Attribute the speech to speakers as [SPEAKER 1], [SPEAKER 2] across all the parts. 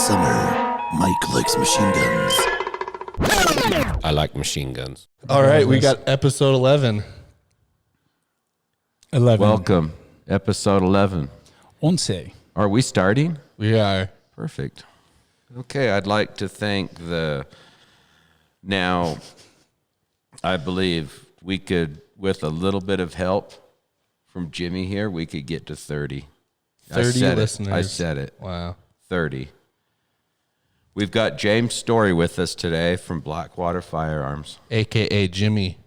[SPEAKER 1] summer, Mike likes machine guns.
[SPEAKER 2] I like machine guns.
[SPEAKER 3] All right, we got episode 11.
[SPEAKER 2] Welcome, episode 11.
[SPEAKER 4] Once.
[SPEAKER 2] Are we starting?
[SPEAKER 3] We are.
[SPEAKER 2] Perfect. Okay, I'd like to thank now, I believe we could, with a little bit of help from Jimmy here, we could get to 30.
[SPEAKER 3] 30 listeners.
[SPEAKER 2] I said it.
[SPEAKER 3] Wow.
[SPEAKER 2] 30. We've got James Story with us today from Blackwater Firearms.
[SPEAKER 3] AKA Jimmy.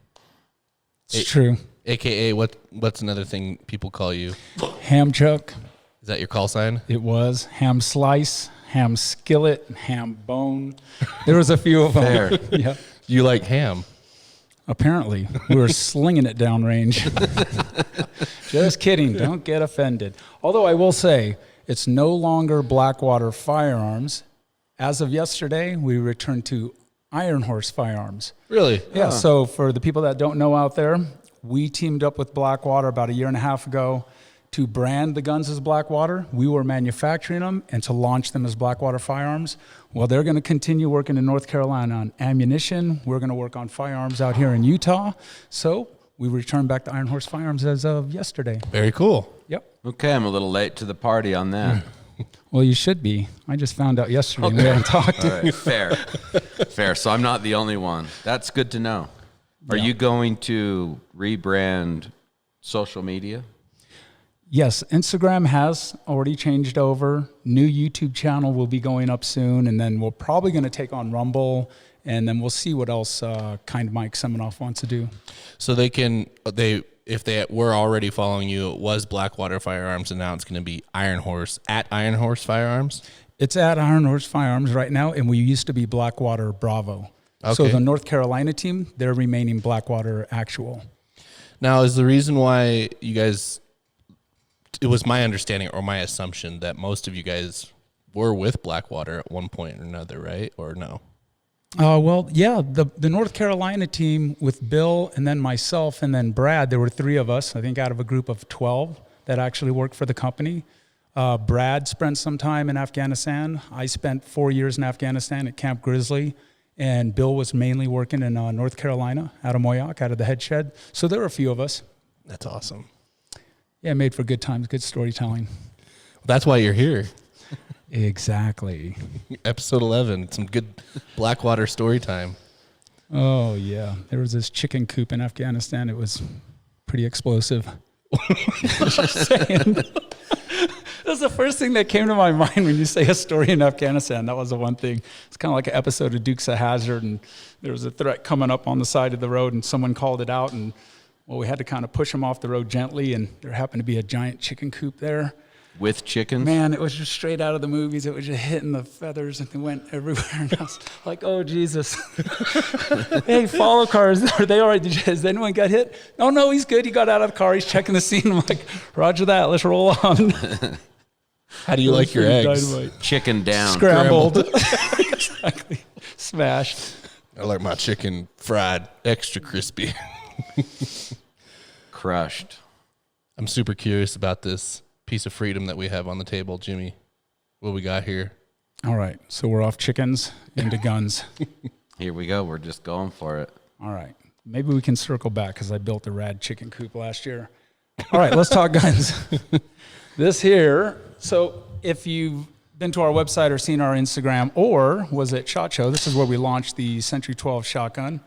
[SPEAKER 4] It's true.
[SPEAKER 3] AKA what's another thing people call you?
[SPEAKER 4] Ham chuck.
[SPEAKER 3] Is that your call sign?
[SPEAKER 4] It was. Ham slice, ham skillet, ham bone. There was a few of them.
[SPEAKER 2] Fair.
[SPEAKER 4] Yeah.
[SPEAKER 3] You like ham.
[SPEAKER 4] Apparently. We were slinging it downrange. Just kidding. Don't get offended. Although I will say, it's no longer Blackwater Firearms. As of yesterday, we returned to IronHorse Firearms.
[SPEAKER 3] Really?
[SPEAKER 4] Yeah, so for the people that don't know out there, we teamed up with Blackwater about a year and a half ago to brand the guns as Blackwater. We were manufacturing them and to launch them as Blackwater Firearms. Well, they're going to continue working in North Carolina on ammunition. We're going to work on firearms out here in Utah. So we returned back to IronHorse Firearms as of yesterday.
[SPEAKER 3] Very cool.
[SPEAKER 4] Yep.
[SPEAKER 2] Okay, I'm a little late to the party on that.
[SPEAKER 4] Well, you should be. I just found out yesterday. We haven't talked.
[SPEAKER 2] All right, fair. Fair. So I'm not the only one. That's good to know. Are you going to rebrand social media?
[SPEAKER 4] Yes, Instagram has already changed over. New YouTube channel will be going up soon, and then we're probably going to take on Rumble, and then we'll see what else Kind Mike Seminoff wants to do.
[SPEAKER 3] So if they were already following you, it was Blackwater Firearms, and now it's going to be IronHorse at IronHorse Firearms.
[SPEAKER 4] It's at IronHorse Firearms right now, and we used to be Blackwater Bravo.
[SPEAKER 3] Okay.
[SPEAKER 4] So the North Carolina team, they're remaining Blackwater Actual.
[SPEAKER 3] Now, is the reason why you guys, it was my understanding or my assumption that most of you guys were with Blackwater at one point or another, right? Or no?
[SPEAKER 4] Well, yeah, the North Carolina team with Bill and then myself and then Brad, there were three of us, I think out of a group of 12 that actually worked for the company. Brad spent some time in Afghanistan. I spent 4 years in Afghanistan at Camp Grizzly. And Bill was mainly working in North Carolina, out of Moyock, out of the head shed. So there were a few of us.
[SPEAKER 3] That's awesome.
[SPEAKER 4] Yeah, made for good times, good storytelling.
[SPEAKER 3] That's why you're here.
[SPEAKER 4] Exactly.
[SPEAKER 3] Episode 11, some good Blackwater story time.
[SPEAKER 4] Oh, yeah. There was this chicken coop in Afghanistan. It was pretty explosive. Just saying. That's the first thing that came to my mind when you say a story in Afghanistan. That was the one thing. It's kind of like an episode of Dukes of Hazzard, and there was a threat coming up on the side of the road, and someone called it out, and well, we had to kind of push them off the road gently, and there happened to be a giant chicken coop there.
[SPEAKER 2] With chickens?
[SPEAKER 4] Man, it was just straight out of the movies. It was just hitting the feathers, and they went everywhere. And I was like, oh, Jesus. Hey, follow cars. Are they all right? Has anyone got hit? Oh, no, he's good. He got out of the car. He's checking the scene. I'm like, roger that. Let's roll on.
[SPEAKER 3] How do you like your eggs?
[SPEAKER 4] Dynamite.
[SPEAKER 2] Chicken down.
[SPEAKER 4] Scrambled. Exactly. Smashed.
[SPEAKER 3] I like my chicken fried, extra crispy.
[SPEAKER 2] Crushed.
[SPEAKER 3] I'm super curious about this piece of freedom that we have on the table, Jimmy. What we got here?
[SPEAKER 4] All right. So we're off chickens into guns.
[SPEAKER 2] Here we go. We're just going for it.
[SPEAKER 4] All right. Maybe we can circle back because I built a rad chicken coop last year. All right. Let's talk guns. This here. So if you've been to our website or seen our Instagram or was at SHOT Show, this is where we launched the Century 12 shotgun.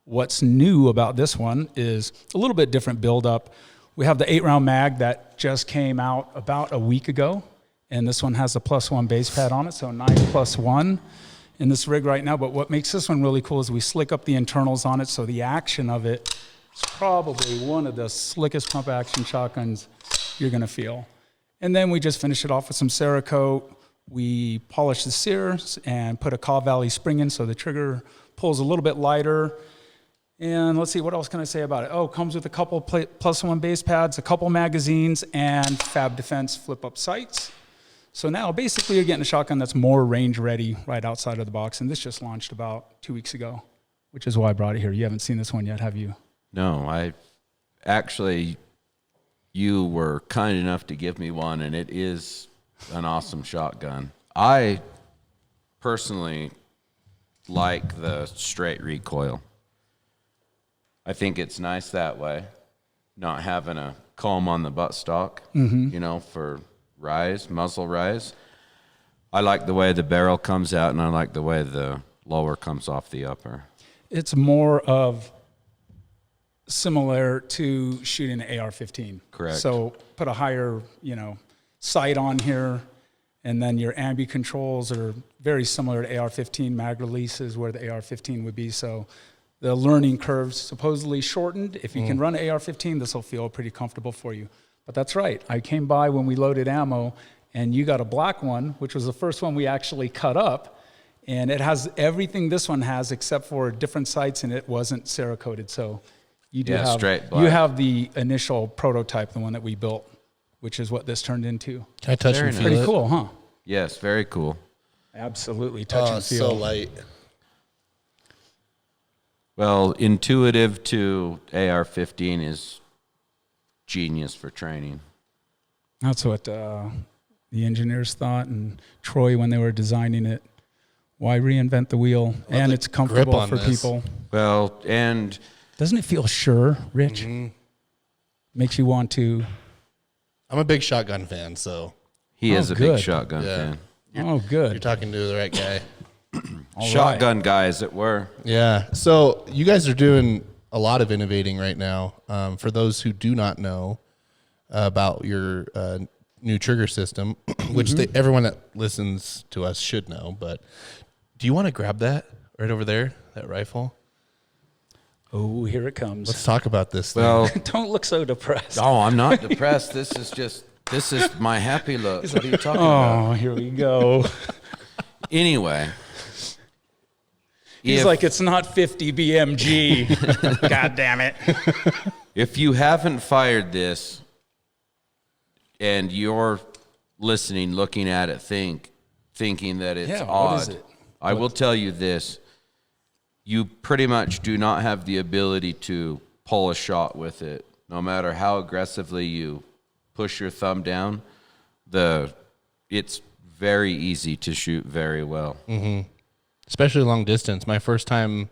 [SPEAKER 4] What's new about this one is a little bit different build up. We have the 8-round mag that just came out about a week ago, and this one has a +1 base pad on it, so 9+1 in this rig right now. But what makes this one really cool is we slick up the internals on it, so the action of it is probably one of the slickest pump action shotguns you're going to feel. And then we just finish it off with some Cerakote. We polish the sears and put a Caw Valley spring in so the trigger pulls a little bit lighter. And let's see, what else can I say about it? Oh, it comes with a couple +1 base pads, a couple magazines, and Fab Defense flip-up sights. So now basically you're getting a shotgun that's more range ready right outside of the box. And this just launched about 2 weeks ago, which is why I brought it here. You haven't seen this one yet, have you?
[SPEAKER 2] No, I actually, you were kind enough to give me one, and it is an awesome shotgun. I personally like the straight recoil. I think it's nice that way, not having a comb on the buttstock, you know, for muzzle rise. I like the way the barrel comes out, and I like the way the lower comes off the upper.
[SPEAKER 4] It's more of similar to shooting an AR-15.
[SPEAKER 2] Correct.
[SPEAKER 4] So put a higher, you know, sight on here, and then your ambi controls are very similar to AR-15 mag releases where the AR-15 would be. So the learning curve's supposedly shortened. If you can run an AR-15, this will feel pretty comfortable for you. But that's right. I came by when we loaded ammo, and you got a black one, which was the first one we actually cut up. And it has everything this one has except for different sights, and it wasn't Cerakoted. So you do have
[SPEAKER 2] straight black.
[SPEAKER 4] You have the initial prototype, the one that we built, which is what this turned into.
[SPEAKER 3] Can I touch
[SPEAKER 2] Very
[SPEAKER 3] and
[SPEAKER 2] nice.
[SPEAKER 3] feel
[SPEAKER 4] Pretty
[SPEAKER 3] it?
[SPEAKER 4] cool, huh?
[SPEAKER 2] Yes, very cool.
[SPEAKER 4] Absolutely. Touch
[SPEAKER 3] Oh,
[SPEAKER 4] and feel.
[SPEAKER 3] so light.
[SPEAKER 2] Well, intuitive to AR-15 is genius for training.
[SPEAKER 4] That's what the engineers thought, and Troy, when they were designing it. Why reinvent the wheel? And
[SPEAKER 3] the
[SPEAKER 4] it's comfortable
[SPEAKER 3] grip on
[SPEAKER 4] for
[SPEAKER 3] this.
[SPEAKER 4] people.
[SPEAKER 2] Well, and
[SPEAKER 4] Doesn't it feel sure, Rich? Makes you want to.
[SPEAKER 3] I'm a big shotgun fan, so
[SPEAKER 2] he
[SPEAKER 4] Oh,
[SPEAKER 2] is a
[SPEAKER 4] good.
[SPEAKER 2] big shotgun
[SPEAKER 3] Yeah.
[SPEAKER 2] fan.
[SPEAKER 4] Oh, good.
[SPEAKER 3] you're talking to the right guy.
[SPEAKER 4] All
[SPEAKER 2] Shotgun guy, as it were.
[SPEAKER 3] Yeah. So you guys are doing a lot of innovating right now. For those who do not know about your new trigger system, which everyone that listens to us should know, but do you want to grab that right over there, that rifle?
[SPEAKER 4] Oh, here it comes.
[SPEAKER 3] Let's talk about this thing.
[SPEAKER 2] Well,
[SPEAKER 4] Don't look so depressed.
[SPEAKER 2] oh, I'm not depressed. This is my happy look. What are you talking about?
[SPEAKER 4] Oh, here we go.
[SPEAKER 2] Anyway.
[SPEAKER 4] He's
[SPEAKER 2] if-
[SPEAKER 4] like, it's not 50 BMG. God damn it.
[SPEAKER 2] If you haven't fired this and you're listening, looking at it, thinking that it's
[SPEAKER 4] Yeah,
[SPEAKER 2] odd,
[SPEAKER 4] what is it?
[SPEAKER 2] I will tell you this. You pretty much do not have the ability to pull a shot with it. No matter how aggressively you push your thumb down, it's very easy to shoot very well.
[SPEAKER 3] Especially long distance. My first time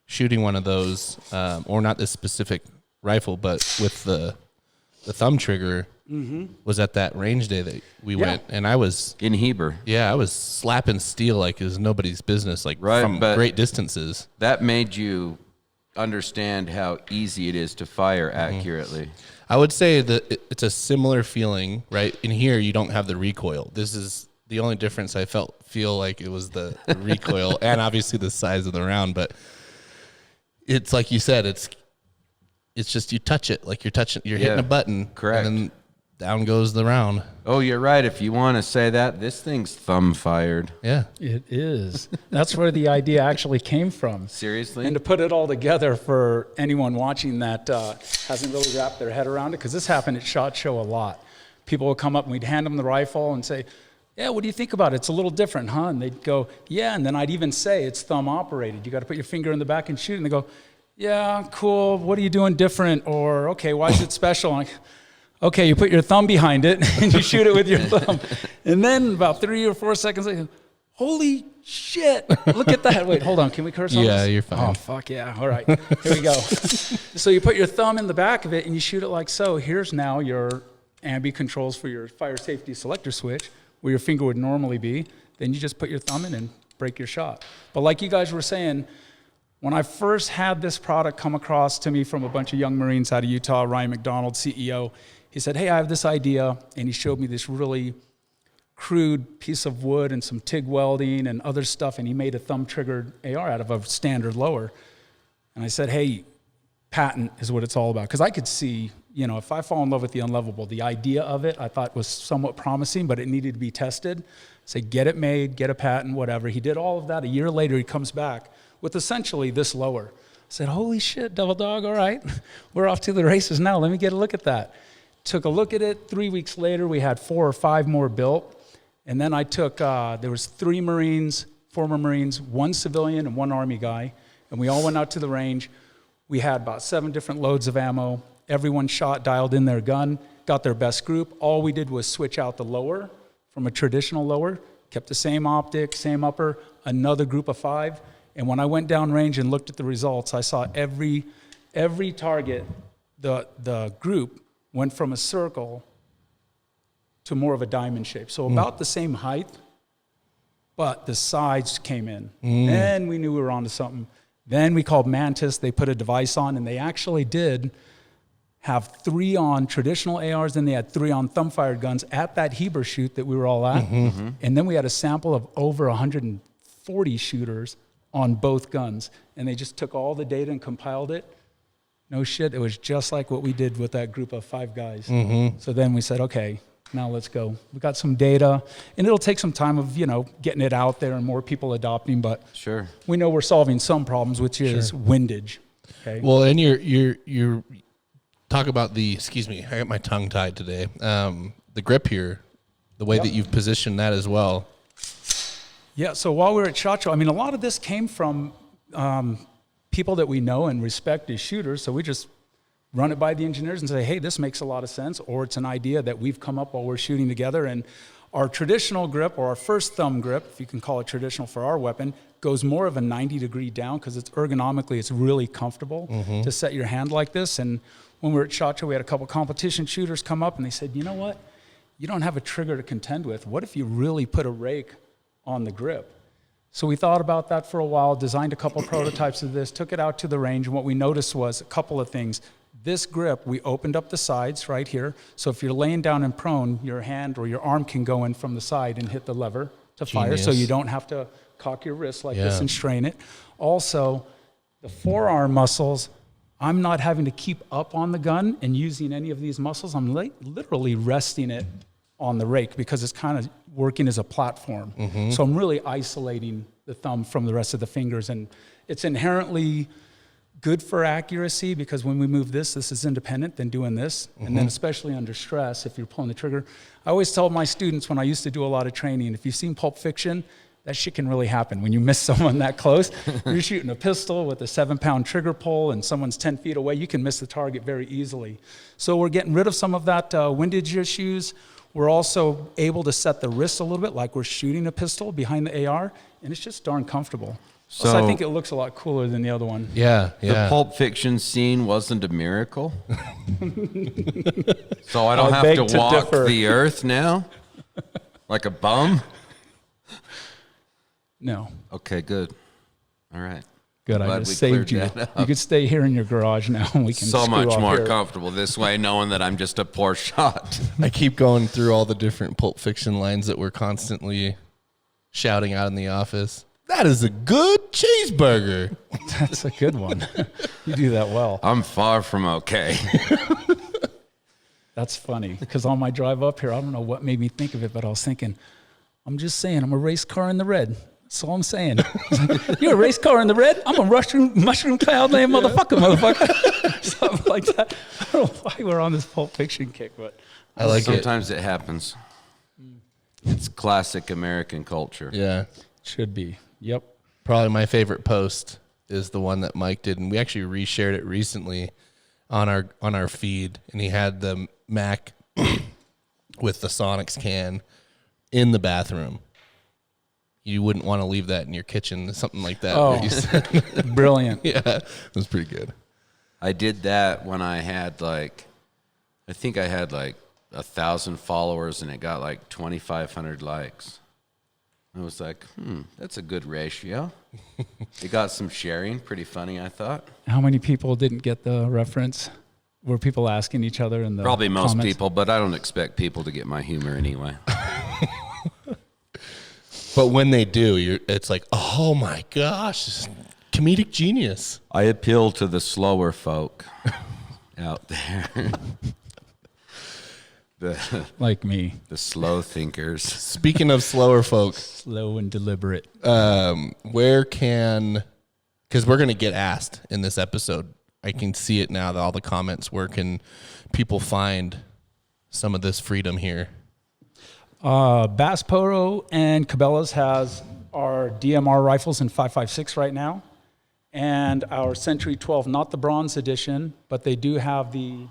[SPEAKER 3] shooting one of those, or not this specific rifle, but with the thumb trigger, was at that range day that we went, and I was
[SPEAKER 2] In Heber,
[SPEAKER 3] I was slapping steel like it was nobody's business, like
[SPEAKER 2] Right,
[SPEAKER 3] from
[SPEAKER 2] but-
[SPEAKER 3] great distances.
[SPEAKER 2] that made you understand how easy it is to fire accurately.
[SPEAKER 3] I would say that it's a similar feeling, right? In here, you don't have the recoil. This is the only difference. I feel like it was the recoil and obviously the size of the round, but it's like you said, it's just you touch it like you're hitting a button.
[SPEAKER 2] Correct.
[SPEAKER 3] And then down goes the round.
[SPEAKER 2] Oh, you're right. If you want to say that, this thing's thumb fired.
[SPEAKER 3] Yeah.
[SPEAKER 4] It is. That's where the idea actually came from.
[SPEAKER 2] Seriously?
[SPEAKER 4] And to put it all together for anyone watching that hasn't really wrapped their head around it, because this happened at SHOT Show a lot. People would come up and we'd hand them the rifle and say, yeah, what do you think about it? It's a little different, huh? And they'd go, yeah. And then I'd even say it's thumb operated. You got to put your finger in the back and shoot. And they go, yeah, cool. What are you doing different? Or, okay, why is it special? I'm like, okay, you put your thumb behind it and you shoot it with your thumb. And then about 3 or 4 seconds later, holy shit, look at that. Wait, hold on. Can we curse on
[SPEAKER 3] Yeah,
[SPEAKER 4] this?
[SPEAKER 3] you're fine.
[SPEAKER 4] Oh, fuck yeah. All right, here we go. So you put your thumb in the back of it and you shoot it like so. Here's now your ambi controls for your fire safety selector switch, where your finger would normally be. Then you just put your thumb in and break your shot. But like you guys were saying, when I first had this product come across to me from a bunch of young Marines out of Utah, Ryan McDonald, CEO, he said, hey, I have this idea. And he showed me this really crude piece of wood and some TIG welding and other stuff. And he made a thumb-triggered AR out of a standard lower. And I said, hey, patent is what it's all about. Because I could see, you know, if I fall in love with the unlovable, the idea of it I thought was somewhat promising, but it needed to be tested. Say, get it made, get a patent, whatever. He did all of that. A year later, he comes back with essentially this lower. I said, holy shit, Devil Dog, all right. We're off to the races now. Let me get a look at that. Took a look at it. 3 weeks later, we had 4 or 5 more built. And then I took, there was 3 Marines, former Marines, 1 civilian, and 1 Army guy. And we all went out to the range. We had about 7 different loads of ammo. Everyone shot, dialed in their gun, got their best group. All we did was switch out the lower from a traditional lower kept the same optic, same upper, another group of 5. And when I went down range and looked at the results, I saw every target, the group went from a circle to more of a diamond shape. So about the same height, but the sides came in. Then we knew we were onto something. Then we called Mantis. They put a device on, and they actually did have 3 on traditional ARs, and they had 3 on thumb-fired guns at that Heber shoot that we were all at. And then we had a sample of over 140 shooters on both guns. And they just took all the data and compiled it. No shit, it was just like what we did with that group of 5 guys. So then we said, okay, now let's go. We got some data, and it'll take some time of, getting it out there and more people adopting, but
[SPEAKER 2] Sure.
[SPEAKER 4] we know we're solving some problems, which is windage. Okay.
[SPEAKER 3] Well, and you're talk about excuse me, I got my tongue tied today. The grip here, the way that you've positioned that as well.
[SPEAKER 4] Yeah, so while we were at SHOT Show, a lot of this came from people that we know and respect as shooters, so we just run it by the engineers and say, hey, this makes a lot of sense, or it's an idea that we've come up while we're shooting together. And our traditional grip, or our first thumb grip, if you can call it traditional for our weapon, goes more of a 90-degree down because it's ergonomically, it's really comfortable to set your hand like this. And when we were at SHOT Show, we had a couple competition shooters come up and they said, you know what? You don't have a trigger to contend with. What if you really put a rake on the grip? So we thought about that for a while, designed a couple prototypes of this, took it out to the range, and what we noticed was a couple of things. This grip, we opened up the sides right here, so if you're laying down and prone, your hand or your arm can go in from the side and hit the lever to fire, so you don't have to cock your wrist like this and strain it. Also, the forearm muscles, I'm not having to keep up on the gun and using any of these muscles. I'm literally resting it on the rake because it's kind of working as a platform. So I'm really isolating the thumb from the rest of the fingers, and it's inherently good for accuracy because when we move this is independent than doing this. And then especially under stress, if you're pulling the trigger. I always tell my students when I used to do a lot of training, if you've seen Pulp Fiction, that shit can really happen. When you miss someone that close, you're shooting a pistol with a 7-pound trigger pull and someone's 10 feet away, you can miss the target very easily. So we're getting rid of some of that windage issues. We're also able to set the wrist a little bit like we're shooting a pistol behind the AR, and it's just darn comfortable. So I think it looks a lot cooler than the other one.
[SPEAKER 3] Yeah.
[SPEAKER 2] The Pulp Fiction scene wasn't a miracle. So I don't have
[SPEAKER 4] beg
[SPEAKER 2] to
[SPEAKER 4] to
[SPEAKER 2] walk
[SPEAKER 4] differ.
[SPEAKER 2] the earth now? Like a bum?
[SPEAKER 4] No.
[SPEAKER 2] Okay, good. All right.
[SPEAKER 4] Good, I
[SPEAKER 2] Glad
[SPEAKER 4] just
[SPEAKER 2] we
[SPEAKER 4] saved
[SPEAKER 2] cleared
[SPEAKER 4] you.
[SPEAKER 2] that up.
[SPEAKER 4] You could stay here in your garage now, and we can
[SPEAKER 2] So
[SPEAKER 4] screw
[SPEAKER 2] much
[SPEAKER 4] off
[SPEAKER 2] more
[SPEAKER 4] here.
[SPEAKER 2] comfortable this way, knowing that I'm just a poor shot.
[SPEAKER 3] I keep going through all the different Pulp Fiction lines that we're constantly shouting out in the office. That is a good cheeseburger.
[SPEAKER 4] That's a good one. You do that well.
[SPEAKER 2] I'm far from okay.
[SPEAKER 4] That's funny, because on my drive up here, I don't know what made me think of it, but I was thinking, I'm just saying, I'm a race car in the red. That's all I'm saying. You're a race car in the red? I'm a mushroom cloud laying motherfucker. Something like that. I don't know why we're on this Pulp Fiction kick, but
[SPEAKER 3] I like it.
[SPEAKER 2] Sometimes it happens. It's classic American culture.
[SPEAKER 3] Yeah.
[SPEAKER 4] it should be. Yep.
[SPEAKER 3] Probably my favorite post is the one that Mike did, and we actually reshared it recently on our feed, and he had the Mac with the Sonics can in the bathroom. You wouldn't want to leave that in your kitchen, something like that.
[SPEAKER 4] Oh.
[SPEAKER 3] What you said.
[SPEAKER 4] Brilliant.
[SPEAKER 3] Yeah, it was pretty good.
[SPEAKER 2] I did that when I had I think I had 1,000 followers and it got 2,500 likes. I was like, that's a good ratio. It got some sharing, pretty funny, I thought.
[SPEAKER 4] How many people didn't get the reference? Were people asking each other in the
[SPEAKER 2] Probably most
[SPEAKER 4] comments?
[SPEAKER 2] people, but I don't expect people to get my humor anyway.
[SPEAKER 3] But when they do, it's like, oh my gosh, comedic genius.
[SPEAKER 2] I appeal to the slower folk out there.
[SPEAKER 4] Like me.
[SPEAKER 2] The slow thinkers.
[SPEAKER 3] Speaking of slower folk,
[SPEAKER 4] Slow and deliberate.
[SPEAKER 3] where can, because we're going to get asked in this episode, I can see it now, that all the comments, where can people find some of this freedom here?
[SPEAKER 4] Bass Pro and Cabela's has our DMR rifles in 5.56 right now, and our Century 12, not the bronze edition, but they do have the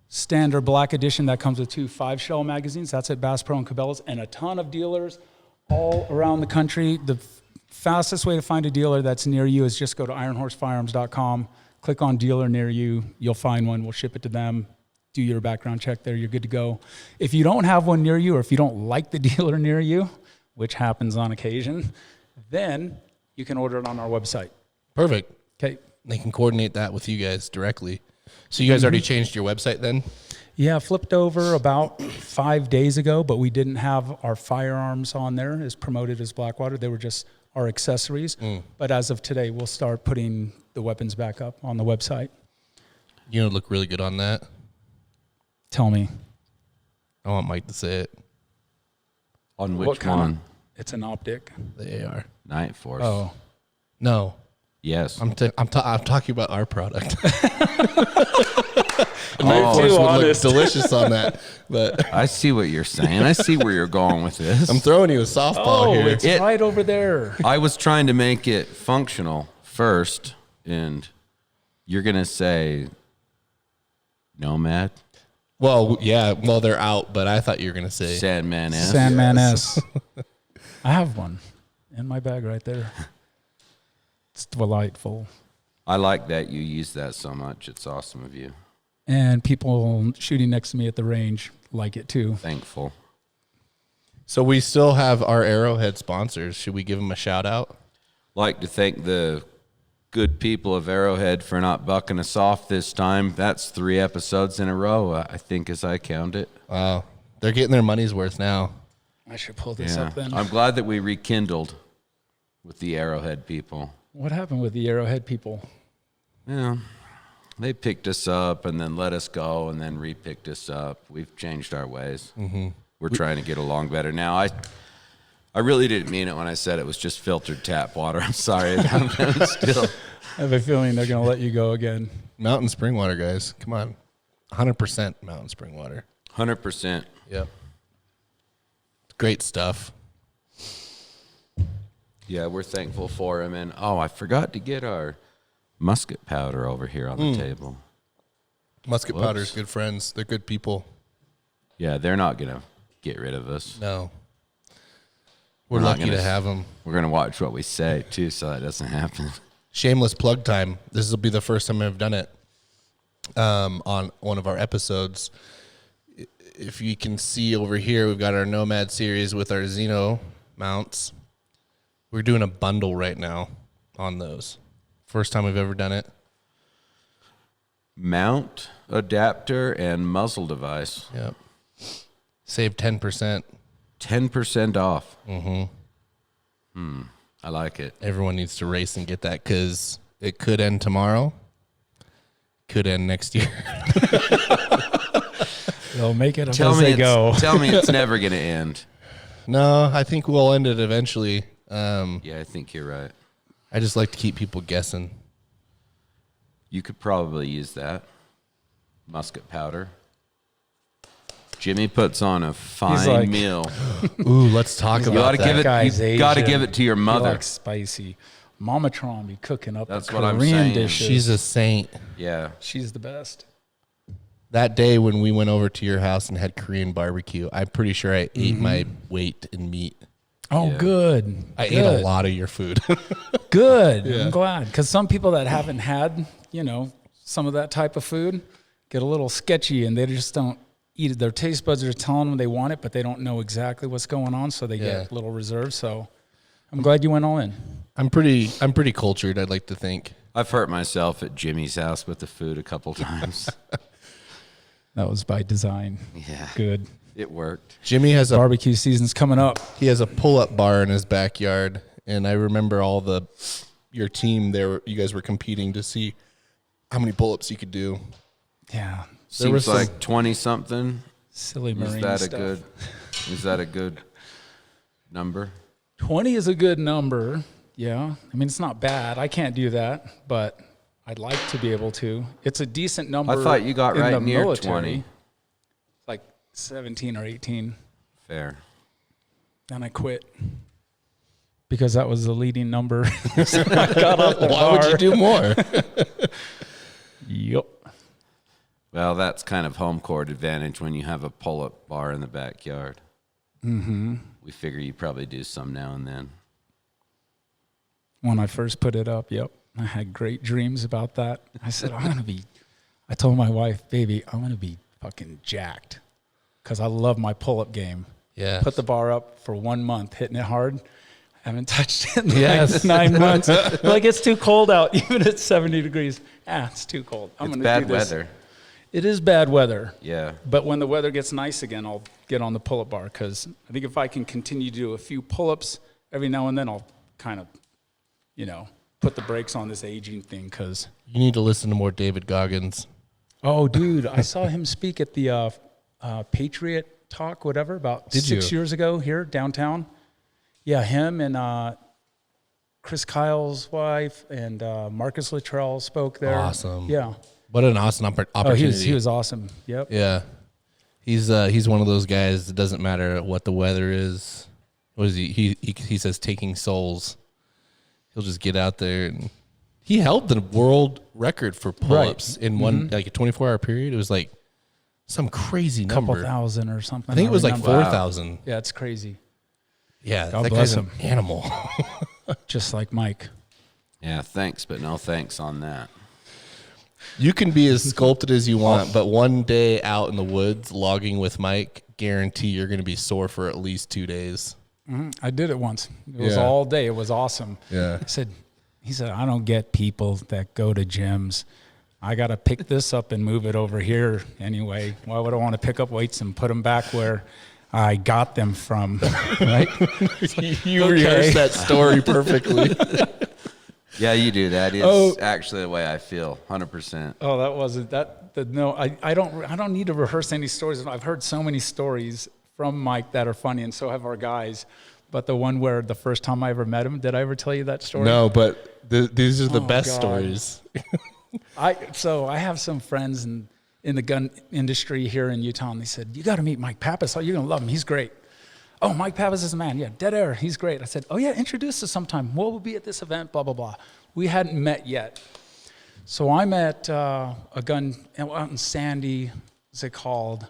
[SPEAKER 4] standard black edition that comes with 2 5-shell magazines. That's at Bass Pro and Cabela's, and a ton of dealers all around the country. The fastest way to find a dealer that's near you is just go to ironhorsefirearms.com, click on dealer near you. You'll find one. We'll ship it to them. Do your background check there. You're good to go. If you don't have one near you, or if you don't like the dealer near you, which happens on occasion, then you can order it on our website.
[SPEAKER 3] Perfect.
[SPEAKER 4] Okay.
[SPEAKER 3] They can coordinate that with you guys directly. So you guys already changed your website then?
[SPEAKER 4] Yeah, flipped over about 5 days ago, but we didn't have our firearms on there as promoted as Blackwater. They were just our accessories. But as of today, we'll start putting the weapons back up on the website.
[SPEAKER 3] You know, look really good on that.
[SPEAKER 4] Tell me.
[SPEAKER 3] I want Mike to say it.
[SPEAKER 2] On
[SPEAKER 4] What
[SPEAKER 2] which
[SPEAKER 4] kind of-
[SPEAKER 2] one?
[SPEAKER 4] It's an optic.
[SPEAKER 3] The AR.
[SPEAKER 2] Night Force.
[SPEAKER 4] Oh.
[SPEAKER 3] No,
[SPEAKER 2] Yes.
[SPEAKER 3] I'm talking about our product.
[SPEAKER 2] Oh,
[SPEAKER 3] Night Force would look
[SPEAKER 4] honest.
[SPEAKER 3] delicious on that, but
[SPEAKER 2] I see what you're saying. I see where you're going with this.
[SPEAKER 3] I'm throwing you a softball here.
[SPEAKER 4] It's right over there.
[SPEAKER 2] I was trying to make it functional first, and you're going to say Nomad?
[SPEAKER 3] Well, yeah, well, they're out, but I thought you were going to say
[SPEAKER 2] Sandman S?
[SPEAKER 4] Sandman S. I have one in my bag right there. It's delightful.
[SPEAKER 2] I like that you use that so much. It's awesome of you.
[SPEAKER 4] And people shooting next to me at the range like it too.
[SPEAKER 2] Thankful.
[SPEAKER 3] So we still have our Arrowhead sponsors. Should we give them a shout out?
[SPEAKER 2] Like to thank the good people of Arrowhead for not bucking us off this time. That's 3 episodes in a row, I think, as I count it.
[SPEAKER 3] Wow. They're getting their money's worth now.
[SPEAKER 4] I should pull this
[SPEAKER 2] Yeah.
[SPEAKER 4] up then.
[SPEAKER 2] I'm glad that we rekindled with the Arrowhead people.
[SPEAKER 4] What happened with the Arrowhead people?
[SPEAKER 2] Yeah. They picked us up and then let us go and then re-picked us up. We've changed our ways. Mm-hmm. We're trying to get along better now. I really didn't mean it when I said it was just filtered tap water. I'm sorry. I'm still.
[SPEAKER 4] I have a feeling they're going to let you go again.
[SPEAKER 3] Mountain spring water, guys. Come on. 100% mountain spring water.
[SPEAKER 2] 100%.
[SPEAKER 3] Yep. Great stuff.
[SPEAKER 2] Yeah, we're thankful for him. And, I forgot to get our musket powder over here on the table.
[SPEAKER 3] Musket powder's good friends. They're good people.
[SPEAKER 2] Yeah, they're not going to get rid of us.
[SPEAKER 3] No. We're
[SPEAKER 2] not
[SPEAKER 3] lucky
[SPEAKER 2] gonna
[SPEAKER 3] to have them.
[SPEAKER 2] We're going to watch what we say, too, so that doesn't happen.
[SPEAKER 3] Shameless plug time. This will be the first time I've done it on one of our episodes. If you can see over here, we've got our Nomad series with our Xeno mounts. We're doing a bundle right now on those. First time we've ever done it.
[SPEAKER 2] Mount, adapter, and muzzle device.
[SPEAKER 3] Yep. Save 10%.
[SPEAKER 2] 10% off. Mm-hmm. I like it.
[SPEAKER 3] Everyone needs to race and get that because it could end tomorrow. Could end next year.
[SPEAKER 4] They'll make it up
[SPEAKER 2] Tell
[SPEAKER 4] as
[SPEAKER 2] me
[SPEAKER 4] they go.
[SPEAKER 2] Tell me it's never going to end.
[SPEAKER 3] No, I think we'll end it eventually.
[SPEAKER 2] Yeah, I think you're right.
[SPEAKER 3] I just like to keep people guessing.
[SPEAKER 2] You could probably use that. Musket powder. Jimmy puts on a fine
[SPEAKER 4] like-
[SPEAKER 2] meal.
[SPEAKER 3] Ooh, let's talk
[SPEAKER 2] You
[SPEAKER 3] about
[SPEAKER 2] ought to
[SPEAKER 3] that.
[SPEAKER 2] give it.
[SPEAKER 4] Guy's
[SPEAKER 2] You got to
[SPEAKER 4] Asian.
[SPEAKER 2] give it to your
[SPEAKER 4] He
[SPEAKER 2] mother.
[SPEAKER 4] likes spicy. Mama Tron be cooking up
[SPEAKER 2] That's
[SPEAKER 4] the
[SPEAKER 2] what I'm
[SPEAKER 4] Korean
[SPEAKER 2] saying.
[SPEAKER 4] dishes.
[SPEAKER 3] She's a saint.
[SPEAKER 2] Yeah.
[SPEAKER 4] She's the best.
[SPEAKER 3] That day when we went over to your house and had Korean barbecue, I'm pretty sure I ate my weight in meat.
[SPEAKER 4] Oh,
[SPEAKER 2] Yeah.
[SPEAKER 4] good.
[SPEAKER 3] I ate a lot of your food.
[SPEAKER 4] Good. I'm glad. Because some people that haven't had, some of that type of food get a little sketchy and they just don't eat it. Their taste buds are telling them they want it, but they don't know exactly what's going on. So they get a little reserved. So I'm glad you went all in.
[SPEAKER 3] I'm pretty cultured, I'd like to think.
[SPEAKER 2] I've hurt myself at Jimmy's house with the food a couple times.
[SPEAKER 4] That was by design.
[SPEAKER 2] Yeah.
[SPEAKER 4] Good.
[SPEAKER 2] It worked.
[SPEAKER 3] Jimmy has
[SPEAKER 4] Barbecue season's coming up.
[SPEAKER 3] he has a pull-up bar in his backyard, and I remember your team there. You guys were competing to see how many pull-ups you could do.
[SPEAKER 4] Yeah.
[SPEAKER 2] Seems like 20 something.
[SPEAKER 4] Silly marine
[SPEAKER 2] Is
[SPEAKER 4] stuff.
[SPEAKER 2] that a good number?
[SPEAKER 4] 20 is a good number. Yeah. I mean, it's not bad. I can't do that, but I'd like to be able to. It's a decent number.
[SPEAKER 2] I thought you got
[SPEAKER 4] in
[SPEAKER 2] right
[SPEAKER 4] the
[SPEAKER 2] near
[SPEAKER 4] military.
[SPEAKER 2] 20.
[SPEAKER 4] Like 17 or 18.
[SPEAKER 2] Fair.
[SPEAKER 4] Then I quit because that was the leading number. So I got off the
[SPEAKER 3] Why would
[SPEAKER 4] bar.
[SPEAKER 3] you do more?
[SPEAKER 4] Yep.
[SPEAKER 2] Well, that's kind of home court advantage when you have a pull-up bar in the backyard. we figure you probably do some now and then.
[SPEAKER 4] When I first put it up, yep, I had great dreams about that. I said, I told my wife, baby, I'm going to be fucking jacked because I love my pull-up game.
[SPEAKER 3] Yeah.
[SPEAKER 4] Put the bar up for 1 month, hitting it hard. Haven't touched it in like 9 months. Like, it's too cold out, even at 70 degrees. It's too cold.
[SPEAKER 2] It's bad weather.
[SPEAKER 4] It is bad weather.
[SPEAKER 2] Yeah.
[SPEAKER 4] But when the weather gets nice again, I'll get on the pull-up bar because I think if I can continue to do a few pull-ups every now and then, I'll kind of, put the brakes on this aging thing because.
[SPEAKER 3] You need to listen to more David Goggins.
[SPEAKER 4] Oh, dude, I saw him speak at the Patriot Talk, whatever, about 6 years ago here downtown. Yeah, him and Chris Kyle's wife and Marcus Luttrell spoke there.
[SPEAKER 3] Awesome.
[SPEAKER 4] Yeah.
[SPEAKER 3] What an awesome opportunity.
[SPEAKER 4] Oh, he was awesome. Yep.
[SPEAKER 3] Yeah. He's one of those guys that doesn't matter what the weather is. What is he? He says taking souls. He'll just get out there and he held the world record for pull-ups in one like a 24-hour period. It was like some crazy number.
[SPEAKER 4] Couple thousand or something.
[SPEAKER 3] I think it was like 4,000.
[SPEAKER 4] Yeah, it's crazy.
[SPEAKER 3] Yeah,
[SPEAKER 4] God
[SPEAKER 3] that
[SPEAKER 4] bless
[SPEAKER 3] guy's an animal.
[SPEAKER 4] Just like Mike.
[SPEAKER 2] Yeah, thanks, but no thanks on that.
[SPEAKER 3] You can be as sculpted as you want, but one day out in the woods logging with Mike, guarantee you're going to be sore for at least 2 days.
[SPEAKER 4] Mm-hmm. I did it once. It was all day. It was awesome.
[SPEAKER 3] Yeah.
[SPEAKER 4] He said, I don't get people that go to gyms. I got to pick this up and move it over here anyway. Why would I want to pick up weights and put them back where I got them from, right?
[SPEAKER 3] You rehearsed that story perfectly.
[SPEAKER 2] Yeah, you do. That is actually the way I feel, 100%.
[SPEAKER 4] Oh, that wasn't that. No, I don't need to rehearse any stories. I've heard so many stories from Mike that are funny, and so have our guys. But the one where the first time I ever met him, did I ever tell you that story?
[SPEAKER 3] No, but these are the best stories.
[SPEAKER 4] I have some friends in the gun industry here in Utah, and they said, you got to meet Mike Pappas. Oh, you're going to love him. He's great. Oh, Mike Pappas is a man. Yeah, dead air. He's great. I said, oh, yeah, introduce us sometime. We'll be at this event, blah, blah, blah. We hadn't met yet. So I'm at a gun out in Sandy. What's it called?